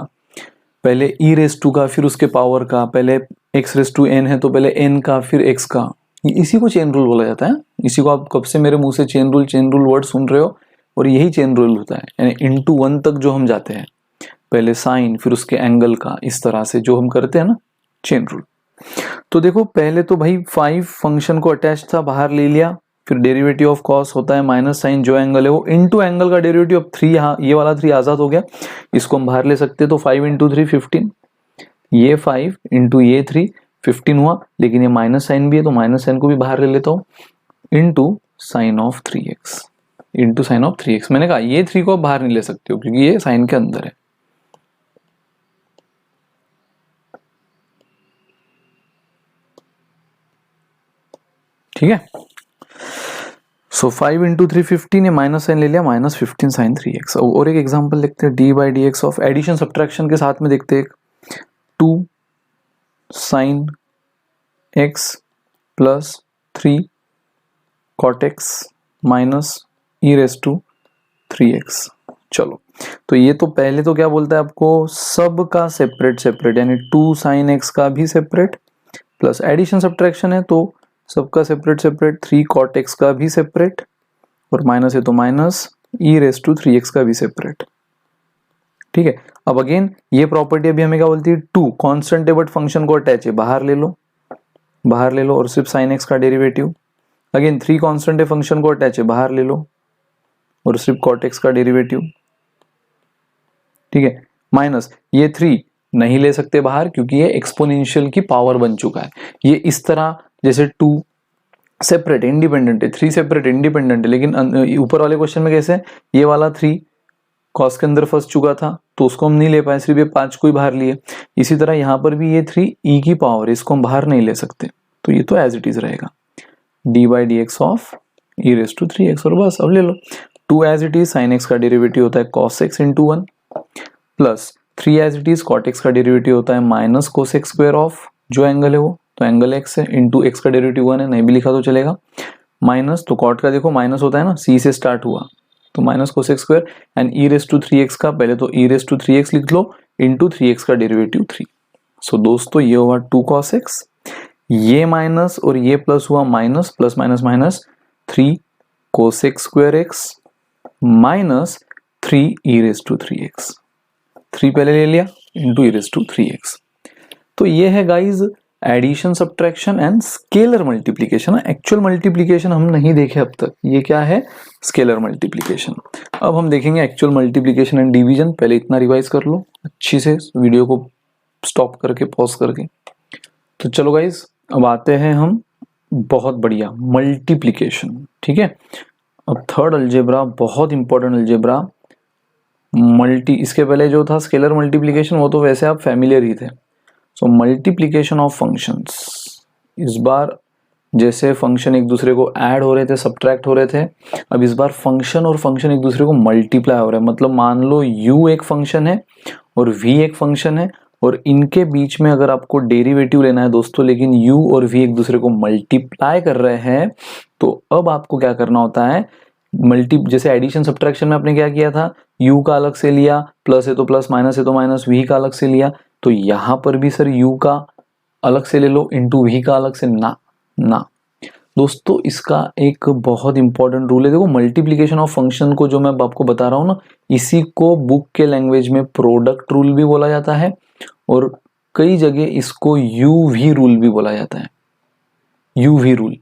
पहले e रेस टू का, फिर उसके पावर का, पहले x रेस टू n है तो पहले n का फिर x का, इसी को चेन रूल बोला जाता है। इसी को आप कब से मेरे मुंह से चेन रूल वर्ड सुन रहे हो, और यही चेन रूल होता है, यानी इनटू 1 तक जो हम जाते हैं, पहले साइन फिर उसके एंगल का, इस तरह से जो हम करते हैं ना चेन रूल। तो देखो पहले तो भाई 5 फंक्शन को अटैच था, बाहर ले लिया, फिर डेरिवेटिव ऑफ कॉस होता है माइनस साइन जो एंगल है वो इनटू एंगल का डेरिवेटिव। अब 3 यहाँ ये वाला 3 आजाद हो गया, इसको हम बाहर ले सकते हैं, तो 5 इंटू 3 15, ये 5 इंटू ये 3 15 हुआ, लेकिन ये माइनस साइन भी है तो माइनस साइन को भी बाहर ले लेता हूँ, into sine of 3x, into sine of 3x। मैंने कहा ये 3 को आप बाहर नहीं ले सकते हो क्योंकि ये साइन के अंदर है। ठीक है, सो 5 इंटू 3 15, ने माइनस साइन ले लिया, माइनस 15 साइन 3x। और एक एग्जांपल देखते हैं, d by d x of addition subtraction के साथ में देखते हैं, 2 sine x plus 3 cot x minus e raise to 3x। चलो तो ये तो पहले तो क्या बोलता है आपको, सब का सेपरेट सेपरेट, यानी 2 साइन x का भी सेपरेट, प्लस एडिशन सब्ट्रैक्शन है तो सबका सेपरेट सेपरेट, 3 कॉट x का भी सेपरेट, और माइनस है तो minus e raise to 3x का भी सेपरेट। ठीक है, अब अगेन ये प्रॉपर्टी अभी हमें क्या बोलती है, 2 कांस्टेंट है बट फंक्शन को अटैच है, बाहर ले लो, बाहर ले लो, और सिर्फ साइन x का डेरिवेटिव। अगेन 3 कांस्टेंट है, फंक्शन को अटैच है, बाहर ले लो, और सिर्फ कॉट x का डेरिवेटिव। ठीक है, माइनस ये 3 नहीं ले सकते बाहर क्योंकि ये एक्सपोनेंशियल की पावर बन चुका है। ये इस तरह जैसे 2 सेपरेट इंडिपेंडेंट है, 3 सेपरेट इंडिपेंडेंट है, लेकिन ऊपर वाले क्वेश्चन में कैसे, ये वाला 3 कॉस के अंदर फंस चुका था तो उसको हम नहीं ले पाए, सिर्फ ये 5 को ही बाहर लिए। इसी तरह यहाँ पर भी ये 3 e की पावर, इसको हम बाहर नहीं ले सकते, तो ये तो एज इट इज रहेगा, d by d x of e raise to 3x। और बस अब ले लो 2 as it is, sine x का डेरिवेटिव होता है cos x into 1, plus 3 as it is, cot x का डेरिवेटिव होता है minus cos x square of जो एंगल है वो, तो एंगल x है, इंटू x का डेरिवेटिव 1 है, नहीं भी लिखा तो चलेगा, माइनस तो cot का देखो माइनस होता है ना, c से स्टार्ट हुआ तो minus cos x square, and e raise to 3x का पहले तो ई रेस टू 3x लिख लो, इंटू 3x का डेरिवेटिव 3। सो दोस्तों ये हुआ 2 cos x, ये माइनस और ये प्लस हुआ minus, plus minus minus 3 cos x square x minus 3 e raise to 3x, 3 पहले ले लिया into e raise to 3x। तो ये है guys addition subtraction and scalar multiplication. Actual multiplication हम नहीं देखे अब तक, ये क्या है, स्केलर मल्टीप्लीकेशन। अब हम देखेंगे एक्चुअल मल्टीप्लीकेशन एंड डिवीजन। पहले इतना रिवाइज कर लो अच्छी से, वीडियो को स्टॉप करके पॉज करके। तो चलो गाइज अब आते हैं हम, बहुत बढ़िया, मल्टीप्लीकेशन। ठीक है, अब थर्ड अलजेब्रा, बहुत इंपॉर्टेंट अलजेब्रा, इसके पहले जो था स्केलर मल्टीप्लीकेशन वो तो वैसे आप फैमिलियर ही थे। सो मल्टीप्लीकेशन ऑफ फंक्शंस, इस बार जैसे फंक्शन एक दूसरे को ऐड हो रहे थे, सब्ट्रैक्ट हो रहे थे, अब इस बार फंक्शन और फंक्शन एक दूसरे को मल्टीप्लाई हो रहा है। मतलब मान लो u एक फंक्शन है और v एक फंक्शन है, और इनके बीच में अगर आपको डेरिवेटिव लेना है दोस्तों, लेकिन u और v एक दूसरे को मल्टीप्लाई कर रहे हैं, तो अब आपको क्या करना होता है, जैसे एडिशन सब्ट्रैक्शन में आपने क्या किया था, u का अलग से लिया, प्लस है तो प्लस, माइनस है तो माइनस, v का अलग से लिया, तो यहां पर भी सर u का अलग से ले लो इंटू v का अलग से, ना दोस्तों, इसका एक बहुत इंपॉर्टेंट रूल है। देखो मल्टीप्लीकेशन ऑफ फंक्शन को जो मैं आपको बता रहा हूं ना, इसी को बुक के लैंग्वेज में प्रोडक्ट रूल भी बोला जाता है, और कई जगह इसको यूवी रूल भी बोला जाता है, यूवी रूल।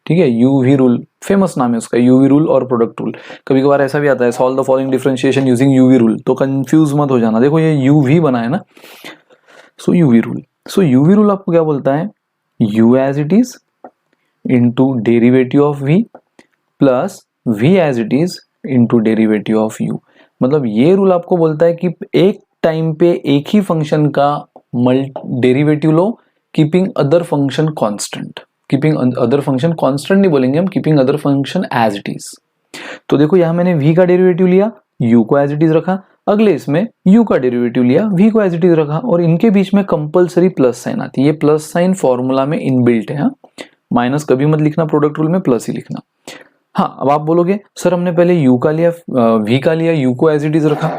ठीक है, यूवी रूल फेमस नाम है उसका, यूवी रूल और प्रोडक्ट रूल। कभी कभार ऐसा भी आता है, solve the following differentiation using UV rule, तो कंफ्यूज मत हो जाना। देखो ये यूवी बना है ना, सो यूवी रूल। सो यूवी रूल आपको क्या बोलता है, u as it is into derivative of v plus v as it is into derivative of u। मतलब ये रूल आपको बोलता है कि एक टाइम पे एक ही फंक्शन का डेरिवेटिव लो, keeping other function constant. Keeping other function constant नहीं बोलेंगे हम, keeping other function as it is. तो देखो यहां मैंने v का डेरिवेटिव लिया, u को एज इट इज रखा, अगले इसमें u का डेरिवेटिव लिया, v को एज इट इज रखा, और इनके बीच में कंपलसरी प्लस साइन आती है। ये प्लस साइन फॉर्मूला में इनबिल्ट है, माइनस कभी मत लिखना, प्रोडक्ट रूल में प्लस ही लिखना। हाँ, अब आप बोलोगे सर हमने पहले u का लिया, v का लिया, u को एज इट इज रखा,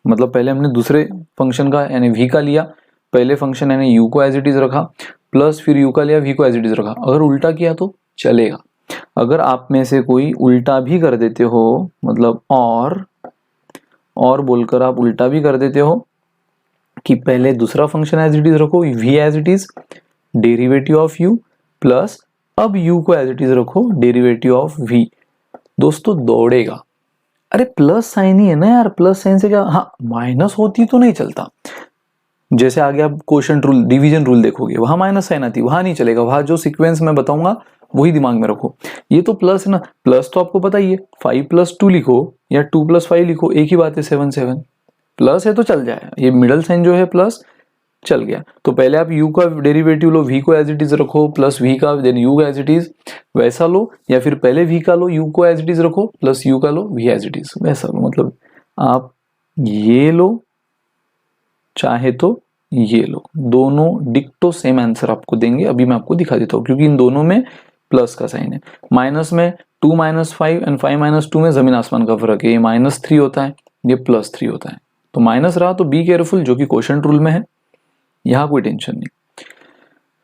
मतलब पहले हमने दूसरे फंक्शन का यानी v का लिया, पहले फंक्शन यानी u को एज इट इज रखा, प्लस फिर u का लिया, v को एज इट इज रखा। अगर उल्टा किया तो चलेगा। अगर आप में से कोई उल्टा भी कर देते हो, मतलब और बोलकर आप उल्टा भी कर देते हो कि पहले दूसरा फंक्शन एज इट इज रखो, v as it is, derivative of u, plus अब u को एज इट इज रखो, डेरिवेटिव ऑफ v, दोस्तों दौड़ेगा। अरे प्लस साइन ही है ना यार, प्लस साइन से क्या, हाँ माइनस होती तो नहीं चलता। जैसे आगे आप क्वोशंट रूल, डिवीजन रूल देखोगे, वहां माइनस साइन आती, वहां नहीं चलेगा। वहां जो सीक्वेंस मैं बताऊंगा वही दिमाग में रखो। ये तो प्लस है ना, प्लस तो आपको पता ही है, 5+2 लिखो या 2+5 लिखो, एक ही बात है, 7 प्लस है तो चल जाए। ये मिडल साइन जो है प्लस चल गया। तो पहले आप u का डेरिवेटिव लो, v को एज इट इज रखो, प्लस v का, then u as it is, वैसा लो, या फिर पहले v का लो, u को एज इट इज रखो, प्लस u का लो, v एज इट इज, वैसा लो। मतलब आप ये लो चाहे तो ये लो, दोनों डिक्टो सेम आंसर आपको देंगे। अभी मैं आपको दिखा देता हूँ, क्योंकि इन दोनों में प्लस का साइन है। माइनस में 2 - 5 एंड 5 - 2 में जमीन आसमान का फर्क है। ये -3 होता है, ये +3 होता है। तो माइनस रहा तो बी केयरफुल, जो कि क्वोशंट रूल में है, यहाँ कोई टेंशन नहीं।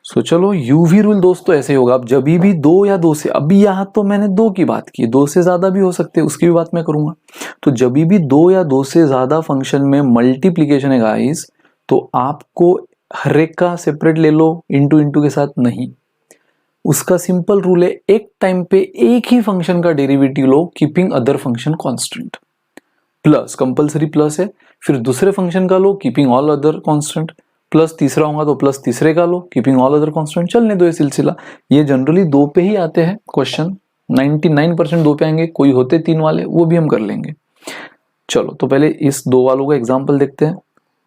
सो चलो यूवी रूल दोस्तों ऐसे होगा, अब जब भी 2 या 2 से, अभी यहाँ तो मैंने 2 की बात की, 2 से ज्यादा भी हो सकते हैं, उसकी भी बात मैं करूंगा। तो जब भी 2 या 2 से ज्यादा फंक्शन में मल्टीप्लीकेशन है गाइस, तो आपको हर एक का सेपरेट ले लो, इंटू के साथ नहीं। उसका सिंपल रूल है, एक टाइम पे एक ही फंक्शन का डेरिवेटिव लो, keeping other function constant. Plus compulsory plus है, फिर दूसरे फंक्शन का लो, keeping all other constant, plus तीसरा होगा तो प्लस तीसरे का लो, कीपिंग ऑल अदर कांस्टेंट। चलने दो ये सिलसिला। ये जनरली 2 पे ही आते हैं क्वेश्चन, 99% 2 पे आएंगे, कोई होते 3 वाले, वो भी हम कर लेंगे। चलो तो पहले इस 2 वालों का एग्जाम्पल देखते हैं।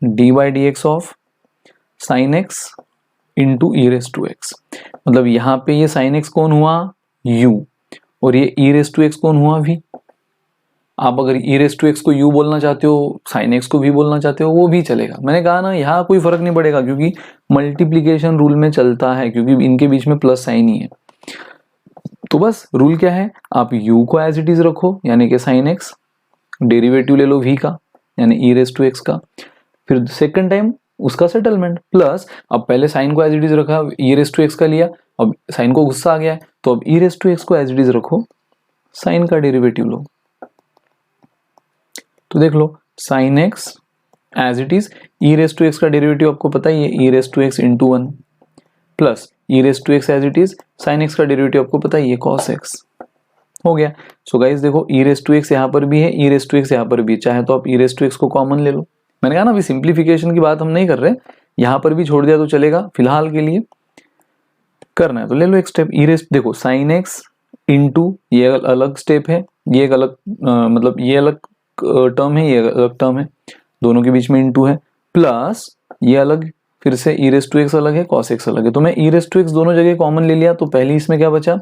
dy/dx of sine x into e⁻x, मतलब यहाँ पे ये साइन एक्स कौन हुआ, u, और ये e⁻x कौन हुआ, v। आप अगर e⁻x को u बोलना चाहते हो, sin x को v बोलना चाहते हो, वो भी चलेगा। मैंने कहा ना यहाँ कोई फर्क नहीं पड़ेगा, क्योंकि मल्टीप्लीकेशन रूल में चलता है, क्योंकि इनके बीच में प्लस साइन ही है। तो बस रूल क्या है, आप u को एज इट इज रखो, यानी कि sin x, डेरिवेटिव ले लो v का, यानी e⁻x का, फिर सेकंड टाइम उसका सेटलमेंट, प्लस अब पहले साइन को एज इट इज रखा, e⁻x का लिया, अब साइन को गुस्सा आ गया है, तो अब e⁻x को एज इट इज रखो, साइन का डेरिवेटिव लो। तो देख लो sine x as it is, e⁻x का डेरिवेटिव आपको पता ही है, e⁻x into 1, plus e⁻x as it is, sine x का डेरिवेटिव आपको पता ही है, cos x हो गया। सो गाइस देखो e⁻x यहाँ पर भी है, e⁻x यहाँ पर भी, चाहे तो आप e⁻x को कॉमन ले लो। मैंने कहा ना अभी सिंप्लीफिकेशन की बात हम नहीं कर रहे, यहाँ पर भी छोड़ दिया तो चलेगा, फिलहाल के लिए करना है तो ले लो एक स्टेप। देखो साइन एक्स इंटू, ये अलग स्टेप है, ये एक अलग मतलब ये अलग टर्म है, ये अलग टर्म है, दोनों के बीच में इंटू है, प्लस ये अलग, फिर से e⁻x अलग है, cos x अलग है। तो मैं e⁻x दोनों जगह कॉमन ले लिया, तो पहले इसमें क्या बचा,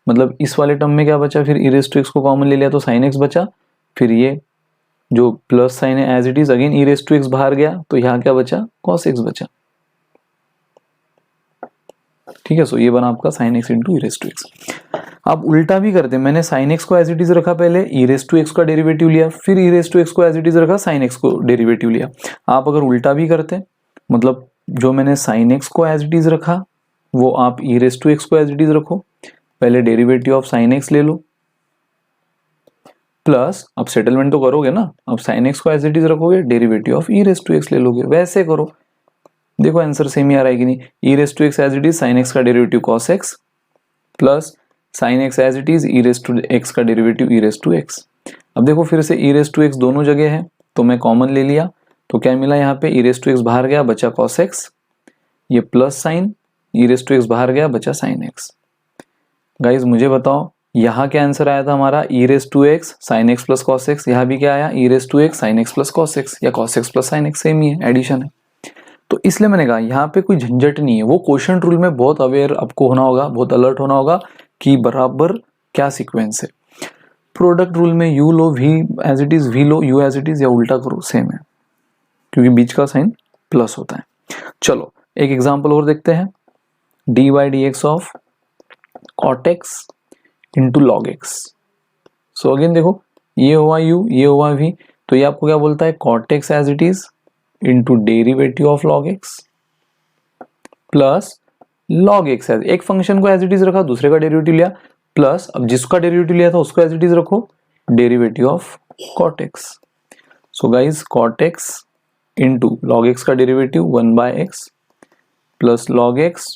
मतलब इस वाले टर्म में क्या बचा, फिर e⁻x को कॉमन ले लिया तो sin x बचा, फिर ये जो प्लस साइन है as it is, again e⁻x बाहर गया, तो यहाँ क्या बचा, cos x बचा। ठीक है, सो ये बना आपका sin x इंटू e⁻x। आप उल्टा भी करते हैं, मैंने sin x को एज इट इज रखा, पहले e⁻x का डेरिवेटिव लिया, फिर e⁻x को एज इट इज रखा, sin x को डेरिवेटिव लिया। आप अगर उल्टा भी करते, मतलब जो मैंने sin x को एज इट इज रखा, वो आप e⁻x को एज इट इज रखो, पहले डेरिवेटिव ऑफ sin x ले लो, प्लस अब सेटलमेंट तो करोगे ना, अब sin x को एज इट इज रखोगे, डेरिवेटिव ऑफ e⁻x ले लोगे, वैसे करो। देखो आंसर सेम ही आ रहा है कि नहीं, e⁻x as it is, sin x का derivative cos x, plus sin x as it is, e⁻x का डेरिवेटिव e⁻x। अब देखो फिर से e⁻x दोनों जगह है, तो मैं कॉमन ले लिया, तो क्या मिला यहाँ पे, e⁻x बाहर गया, बचा cos x, ये प्लस साइन, e⁻x बाहर गया, बचा sin x। गाइज मुझे बताओ यहाँ क्या आंसर आया था हमारा, e⁻x sin x plus cos x, यहाँ भी क्या आया, e⁻x sin x plus cos x, या cos x plus sin x, same ही है, एडिशन है। तो इसलिए मैंने कहा यहाँ पे कोई झंझट नहीं है। वो क्वोशंट रूल में बहुत अवेयर आपको होना होगा, बहुत अलर्ट होना होगा कि बराबर क्या सीक्वेंस है। प्रोडक्ट रूल में u लो v as it is, v लो u एज इट इज, या उल्टा करो, सेम है, क्योंकि बीच का साइन प्लस होता है। चलो एक एग्जांपल और देखते हैं, dy/dx of cot x into log x। So again देखो ये हुआ u, ये हुआ v, तो ये आपको क्या बोलता है, cot x as it is into derivative of log x plus log x. एक फंक्शन को एज इट इज रखा, दूसरे का डेरिवेटिव लिया, प्लस अब जिसका डेरिवेटिव लिया था उसको एज इट इज रखो, derivative of cot x. So guys cot x into log x का derivative 1/x plus log x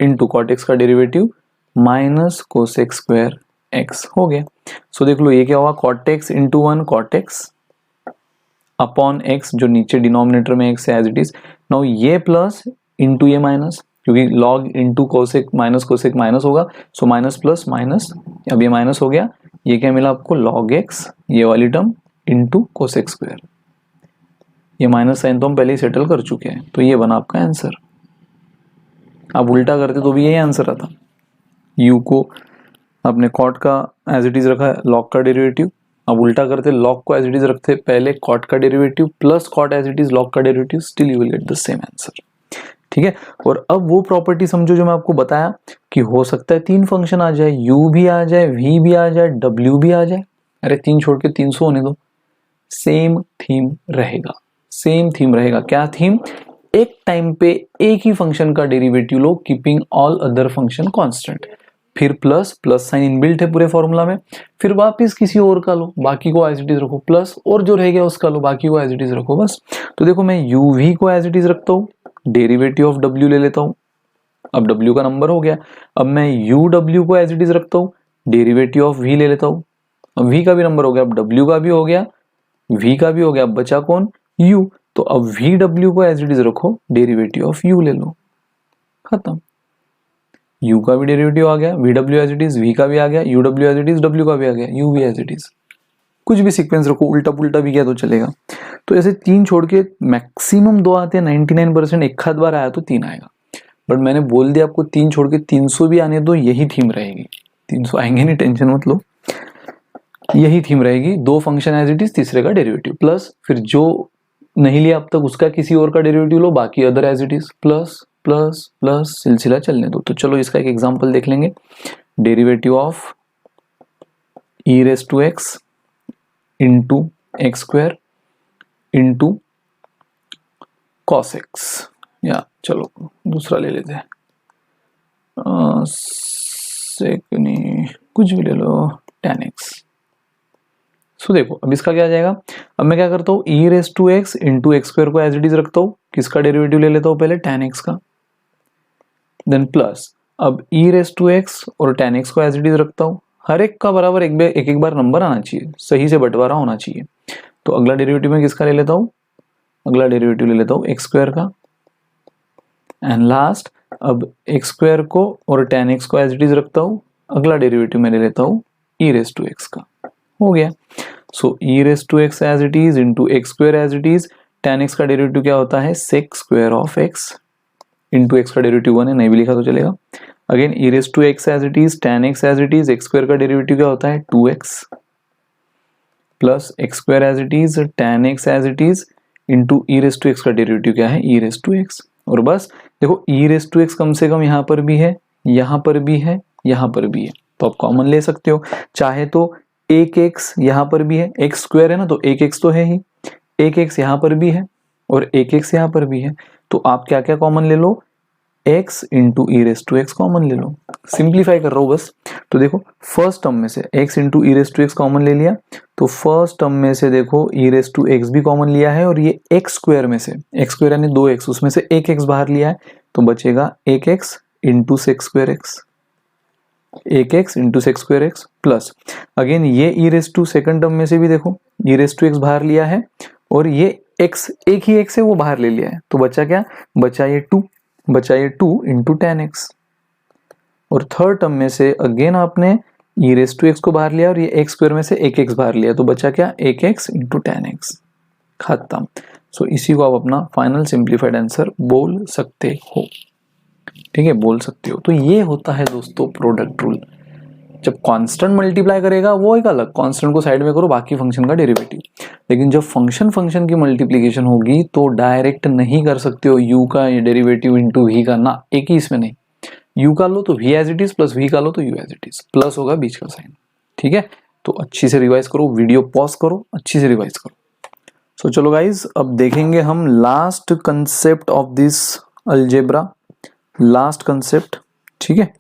into cot x का derivative minus cosec square x हो गया। सो देख लो ये क्या हुआ, cot x into 1 cot x upon x, जो नीचे डिनोमिनेटर में एक्स है एज इट इज। नाउ ये प्लस इंटू ये माइनस, क्योंकि लॉग इंटू कोसेक माइनस होगा, सो माइनस प्लस माइनस, अब ये माइनस हो गया, ये क्या मिला आपको, लॉग एक्स ये वाली टर्म इंटू कोसेक स्क्वायर। ये माइनस साइन तो हम पहले ही सेटल कर चुके हैं, तो ये बना आपका आंसर। आप उल्टा करते तो भी यही आंसर आता। u को आपने कॉट का एज इट इज रखा, लॉग का डेरिवेटिव, अब उल्टा करते लॉग को एज इट इज रखते पहले कॉट का derivative plus cot as it is log का derivative, still you will get the same answer. ठीक है, और अब वो प्रॉपर्टी समझो जो मैं आपको बताया कि हो सकता है 3 फंक्शन आ जाए, u भी आ जाए, v भी आ जाए, w भी आ जाए। अरे 3 छोड़ के 300 होने दो, सेम थीम रहेगा, सेम थीम रहेगा। क्या थीम, एक टाइम पे एक ही फंक्शन का डेरिवेटिव लो, keeping all other function constant, फिर प्लस साइन इनबिल्ट है पूरे फॉर्मूला में, फिर वापस किसी और का लो, बाकी को एज इट इज रखो, प्लस और जो रह गया उसका लो, बाकी को एज इट इज रखो, बस। तो देखो मैं uv को एज इट इज रखता हूँ, डेरिवेटिव ऑफ w ले लेता हूँ, अब w का नंबर हो गया। अब मैं uw को एज इट इज रखता हूँ, डेरिवेटिव ऑफ v ले लेता हूँ, अब v का भी नंबर हो गया, अब w का भी हो गया, v का भी हो गया, अब बचा कौन, u। तो अब vw को एज इट इज रखो, डेरिवेटिव ऑफ u ले लो, खत्म। u का भी डेरिवेटिव आ गया, vw as it is, v का भी आ गया, uw as it is, w का भी आ गया, u भी एज इट इज। कुछ भी सीक्वेंस रखो, उल्टा पुल्टा भी किया तो चलेगा। तो ऐसे 3 छोड़ के मैक्सिमम 2 आते हैं, 99%, एक आध बार आया तो 3 आएगा। बट मैंने बोल दिया आपको 3 छोड़ के 300 भी आने दो, यही थीम रहेगी। 300 आएंगे नहीं, टेंशन मत लो, यही थीम रहेगी। 2 फंक्शन एज इट इज, तीसरे का डेरिवेटिव, प्लस फिर जो नहीं लिया अब तक उसका किसी और का डेरिवेटिव लो, बाकी other as it is, plus plus plus, सिलसिला चलने दो। तो चलो इसका एक एग्जांपल देख लेंगे। Derivative of e raise to x into x square into cos x, या चलो दूसरा ले लेते हैं, नहीं कुछ भी ले लो, tan x। सो देखो अब इसका क्या आ जाएगा, अब मैं क्या करता हूँ, e raise to x into x square को एज इट इज रखता हूँ, किसका डेरिवेटिव ले लेता हूँ पहले, tan x का, देन प्लस अब e रेस टू एक्स और tan x को एज इट इज रखता हूँ, हर एक का बराबर एक बार नंबर आना चाहिए, सही से बंटवारा होना चाहिए। तो अगला डेरिवेटिव में किसका ले लेता हूँ, अगला डेरिवेटिव ले लेता हूँ एक्स स्क्वायर का, एंड लास्ट अब एक्स स्क्वायर को और tan x को एज इट इज रखता हूँ, अगला डेरिवेटिव में ले लेता हूँ e रेस टू एक्स का, हो गया। So e raise to x as it is into x square as it is, tan x का डेरिवेटिव क्या होता है, sec square of x into x का डेरिवेटिव 1 है, नहीं भी लिखा तो चलेगा। Again e raise to x as it is, tan x as it is, x square का डेरिवेटिव क्या होता है 2x plus x square as it is, tan x as it is into e raise to x का डेरिवेटिव क्या है, e रेस टू एक्स। और बस देखो e रेस टू एक्स कम से कम यहाँ पर भी है, यहाँ पर भी है, यहाँ पर भी है, तो आप कॉमन ले सकते हो। चाहे तो एक x यहाँ पर भी है, एक्स स्क्वायर है ना, तो एक x तो है ही, एक x यहाँ पर भी है और एक x यहाँ पर भी है, तो आप क्या क्या कॉमन ले लो, x into e raise to x common ले लो। सिंप्लीफाई कर रहा हूँ बस। तो देखो फर्स्ट टर्म में से x into e raise to x common ले लिया, तो फर्स्ट टर्म में से देखो ई रेस टू एक्स भी कॉमन लिया है, और ये एक्स स्क्वायर में से, एक्स स्क्वायर यानी 2x, उसमें से एक x बाहर लिया है, तो बचेगा एक x into sex square x, एक x into sex square x plus again ये ई रेस टू सेकंड टर्म में से भी देखो ई रेस टू एक्स बाहर लिया है, और ये x एक ही x है वो बाहर ले लिया है, तो बचा क्या, बचा ये 2 इंटू tan x। और थर्ड टर्म में से अगेन आपने ई रेस टू एक्स को बाहर लिया और ये एक्स स्क्वायर में से एक x बाहर लिया, तो बचा क्या, एक x इंटू tan x, खत्म। सो इसी को आप अपना फाइनल सिंप्लीफाइड आंसर बोल सकते हो, ठीक है, बोल सकते हो। तो ये होता है दोस्तों प्रोडक्ट रूल। जब कांस्टेंट मल्टीप्लाई करेगा वो एक अलग, कांस्टेंट को साइड में करो, बाकी फंक्शन का डेरिवेटिव। लेकिन जब फंक्शन की मल्टीप्लिकेशन होगी तो डायरेक्ट नहीं कर सकते हो u का डेरिवेटिव इंटू v का, ना, एक ही इसमें नहीं, u का लो तो v as it is, plus v का लो तो u as it is, plus होगा बीच का साइन, ठीक है। तो अच्छी से रिवाइज करो, वीडियो पॉज करो, अच्छी से रिवाइज करो। सो चलो गाइज, अब देखेंगे हम last concept of this algebra, last concept, ठीक है।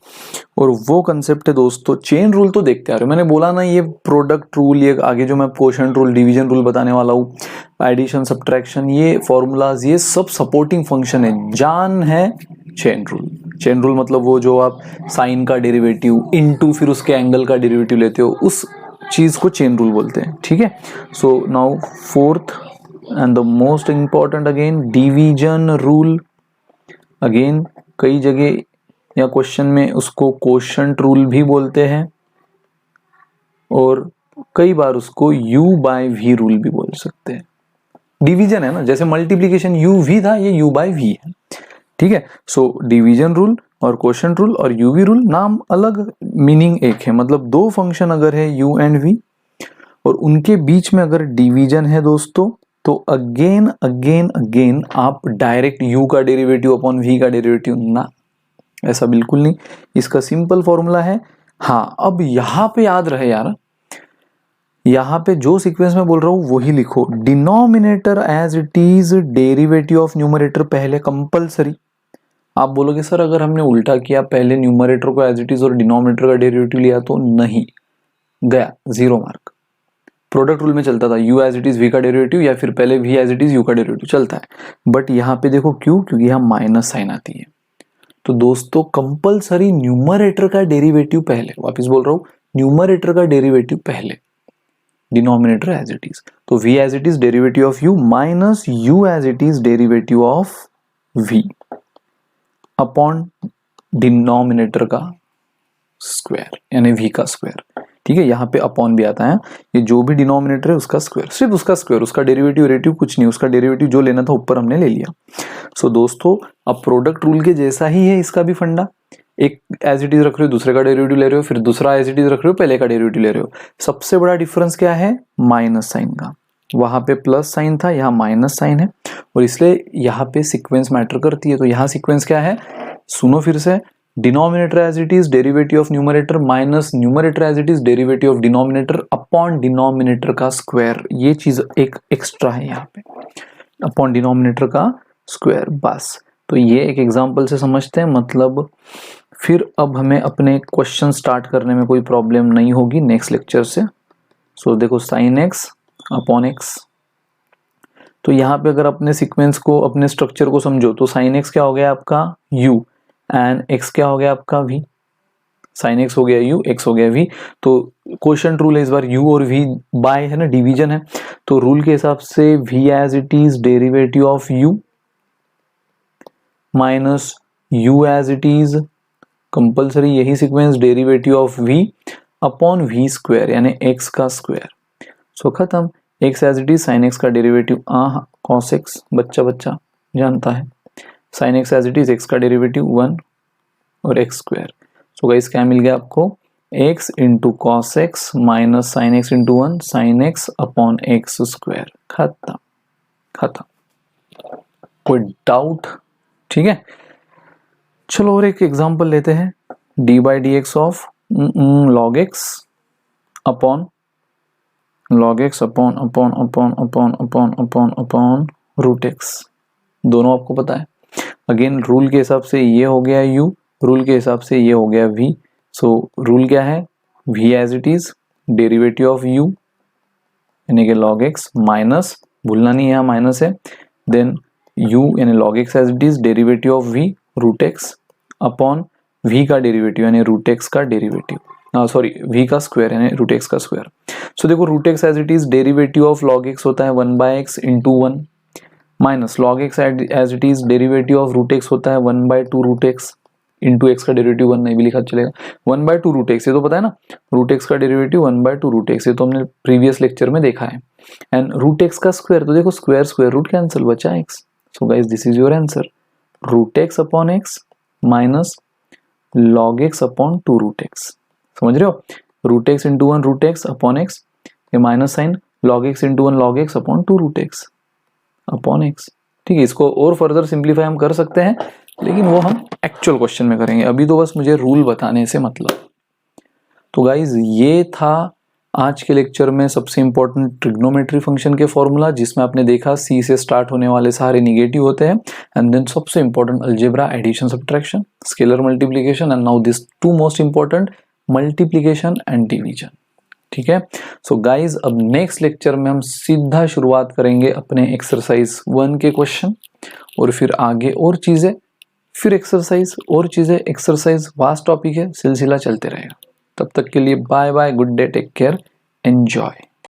और वो कंसेप्ट है दोस्तों चेन रूल। तो देखते आ रहे हो, मैंने बोला ना, ये प्रोडक्ट रूल, ये आगे जो मैं क्वोशंट रूल, डिवीजन रूल बताने वाला हूँ, एडिशन, सब्ट्रैक्शन, ये फॉर्मूलाज, ये सब सपोर्टिंग फंक्शन है। जान है चेन रूल। चेन रूल मतलब वो जो आप साइन का डेरिवेटिव इनटू फिर उसके एंगल का डेरिवेटिव लेते हो, उस चीज को चेन रूल बोलते हैं, ठीक है। So now fourth and the most important again, division rule. Again कई जगह या क्वेश्चन में उसको क्वोशंट रूल भी बोलते हैं और कई बार उसको u बाय v रूल भी बोल सकते हैं। डिवीजन है ना, जैसे मल्टीप्लिकेशन u v था, ये u बाय v है, ठीक है। सो डिवीजन रूल और क्वोशंट रूल और uv रूल, नाम अलग, मीनिंग एक है। मतलब दो फंक्शन अगर है u एंड v और उनके बीच में अगर डिवीजन है दोस्तों, तो अगेन अगेन अगेन आप डायरेक्ट u का डेरिवेटिव अपॉन v का डेरिवेटिव ना, ऐसा बिल्कुल नहीं। इसका सिंपल फॉर्मूला है। हाँ, अब यहां पे याद रहे यार, यहां पे जो सीक्वेंस में बोल रहा हूं वही लिखो। Denominator as it is derivative of numerator पहले कंपलसरी। आप बोलोगे सर अगर हमने उल्टा किया, पहले न्यूमरेटर को एज इट इज और डिनोमिनेटर का डेरिवेटिव लिया तो नहीं, गया 0 मार्क। प्रोडक्ट रूल में चलता था u as it is v का डेरिवेटिव या फिर पहले v as it is u का डेरिवेटिव चलता है। बट यहाँ पे देखो क्यों, क्योंकि यहाँ माइनस साइन आती है। तो दोस्तों कंपलसरी न्यूमरेटर का डेरिवेटिव पहले, वापस बोल रहा हूं, न्यूमरेटर का डेरिवेटिव पहले, डिनोमिनेटर एज इट इज। तो v as it is derivative of u minus u as it is derivative of v upon denominator का स्क्वायर, यानी v का स्क्वायर, ठीक है। यहाँ पे अपॉन भी आता है, ये जो भी डिनोमिनेटर है उसका स्क्वायर, सिर्फ उसका स्क्वायर, उसका डेरिवेटिव रेटिव कुछ नहीं, उसका डेरिवेटिव जो लेना था ऊपर हमने ले लिया। सो दोस्तों अब प्रोडक्ट रूल के जैसा ही है इसका भी फंडा, एक एज इट इज रख रहे हो, दूसरे का डेरिवेटिव ले रहे हो, फिर दूसरा एज इट इज रख रहे हो, पहले का डेरिवेटिव ले रहे हो। सबसे बड़ा डिफरेंस क्या है, माइनस साइन का। वहां पे प्लस साइन था, यहाँ माइनस साइन है, और इसलिए यहाँ पे सीक्वेंस मैटर करती है। तो यहाँ सीक्वेंस क्या है, सुनो फिर से, denominator as it is derivative of numerator minus numerator as it is derivative of denominator upon denominator का स्क्वायर। ये चीज एक एक्स्ट्रा है यहाँ पे, अपॉन डिनोमिनेटर का स्क्वायर, बस। तो ये एक एग्जांपल से समझते हैं, मतलब फिर अब हमें अपने क्वेश्चन स्टार्ट करने में कोई प्रॉब्लम नहीं होगी नेक्स्ट लेक्चर से। सो देखो साइन एक्स अपॉन एक्स, तो यहाँ पे अगर अपने सीक्वेंस को, अपने स्ट्रक्चर को समझो, तो साइन एक्स क्या हो गया आपका u एंड x क्या हो गया आपका v। साइन x हो गया u, x हो गया v। तो क्वोशंट रूल है इस बार u और v बाय है ना, डिवीजन है, तो रूल के हिसाब से v as it is derivative of u minus u as it is compulsory यही sequence derivative of v upon v square, यानी x का स्क्वायर। सो खत्म। x as it is sine x का डेरिवेटिव cos x, बच्चा बच्चा जानता है, sine x as it is x का डेरिवेटिव 1 और एक्स स्क्वायर। सो गाइस क्या मिल गया आपको, x into cos x minus sine x into 1 sine x upon x square. खत्म खत्म। कोई डाउट, ठीक है। चलो और एक एग्जांपल लेते हैं, d by d x of log x upon log x upon upon upon upon upon upon upon root x. दोनों आपको पता है। अगेन रूल के हिसाब से ये हो गया u, रूल के हिसाब से ये हो गया v। सो रूल क्या है, v as it is derivative of u यानी कि log x माइनस, भूलना नहीं है यहाँ माइनस है, देन u यानी log x as it is derivative of v root x upon v का डेरिवेटिव यानी रूट x का डेरिवेटिव, सॉरी v का स्क्वायर यानी रूट x का स्क्वायर। सो देखो root x as it is derivative of log x होता है 1 by x into 1 minus log x as it is derivative of root x होता है 1 by 2 root x into x का डेरिवेटिव 1 नहीं भी लिखा चलेगा, 1 बाय 2 रूट x, ये तो पता है ना, रूट x का डेरिवेटिव 1 बाय 2 रूट x, ये तो हमने प्रीवियस लेक्चर में देखा है। एंड रूट x का स्क्वायर, तो देखो स्क्वायर स्क्वायर रूट कैंसिल, बचा x। So guys this is your answer, root x upon x minus log x upon 2 root x। समझ रहे हो, root x into 1 root x upon x, ये minus sign log x into 1 log x upon 2 root x upon x। ठीक है, इसको और फर्दर सिंप्लीफाई हम कर सकते हैं, लेकिन वो हम एक्चुअल क्वेश्चन में करेंगे, अभी तो बस मुझे रूल बताने से मतलब। तो गाइज ये था आज के लेक्चर में सबसे इंपॉर्टेंट ट्रिग्नोमेट्री फंक्शन के फॉर्मूला, जिसमें आपने देखा सी से स्टार्ट होने वाले सारे निगेटिव होते हैं, एंड देन सबसे important algebra, addition, subtraction, scalar multiplication, and now this two most important multiplication and division. ठीक है, सो गाइज अब नेक्स्ट लेक्चर में हम सीधा शुरुआत करेंगे अपने एक्सरसाइज 1 के क्वेश्चन, और फिर आगे और चीजें, फिर एक्सरसाइज और चीजें, एक्सरसाइज वास्ट टॉपिक है, सिलसिला चलते रहेगा। तब तक के लिए bye bye, good day, take care, enjoy.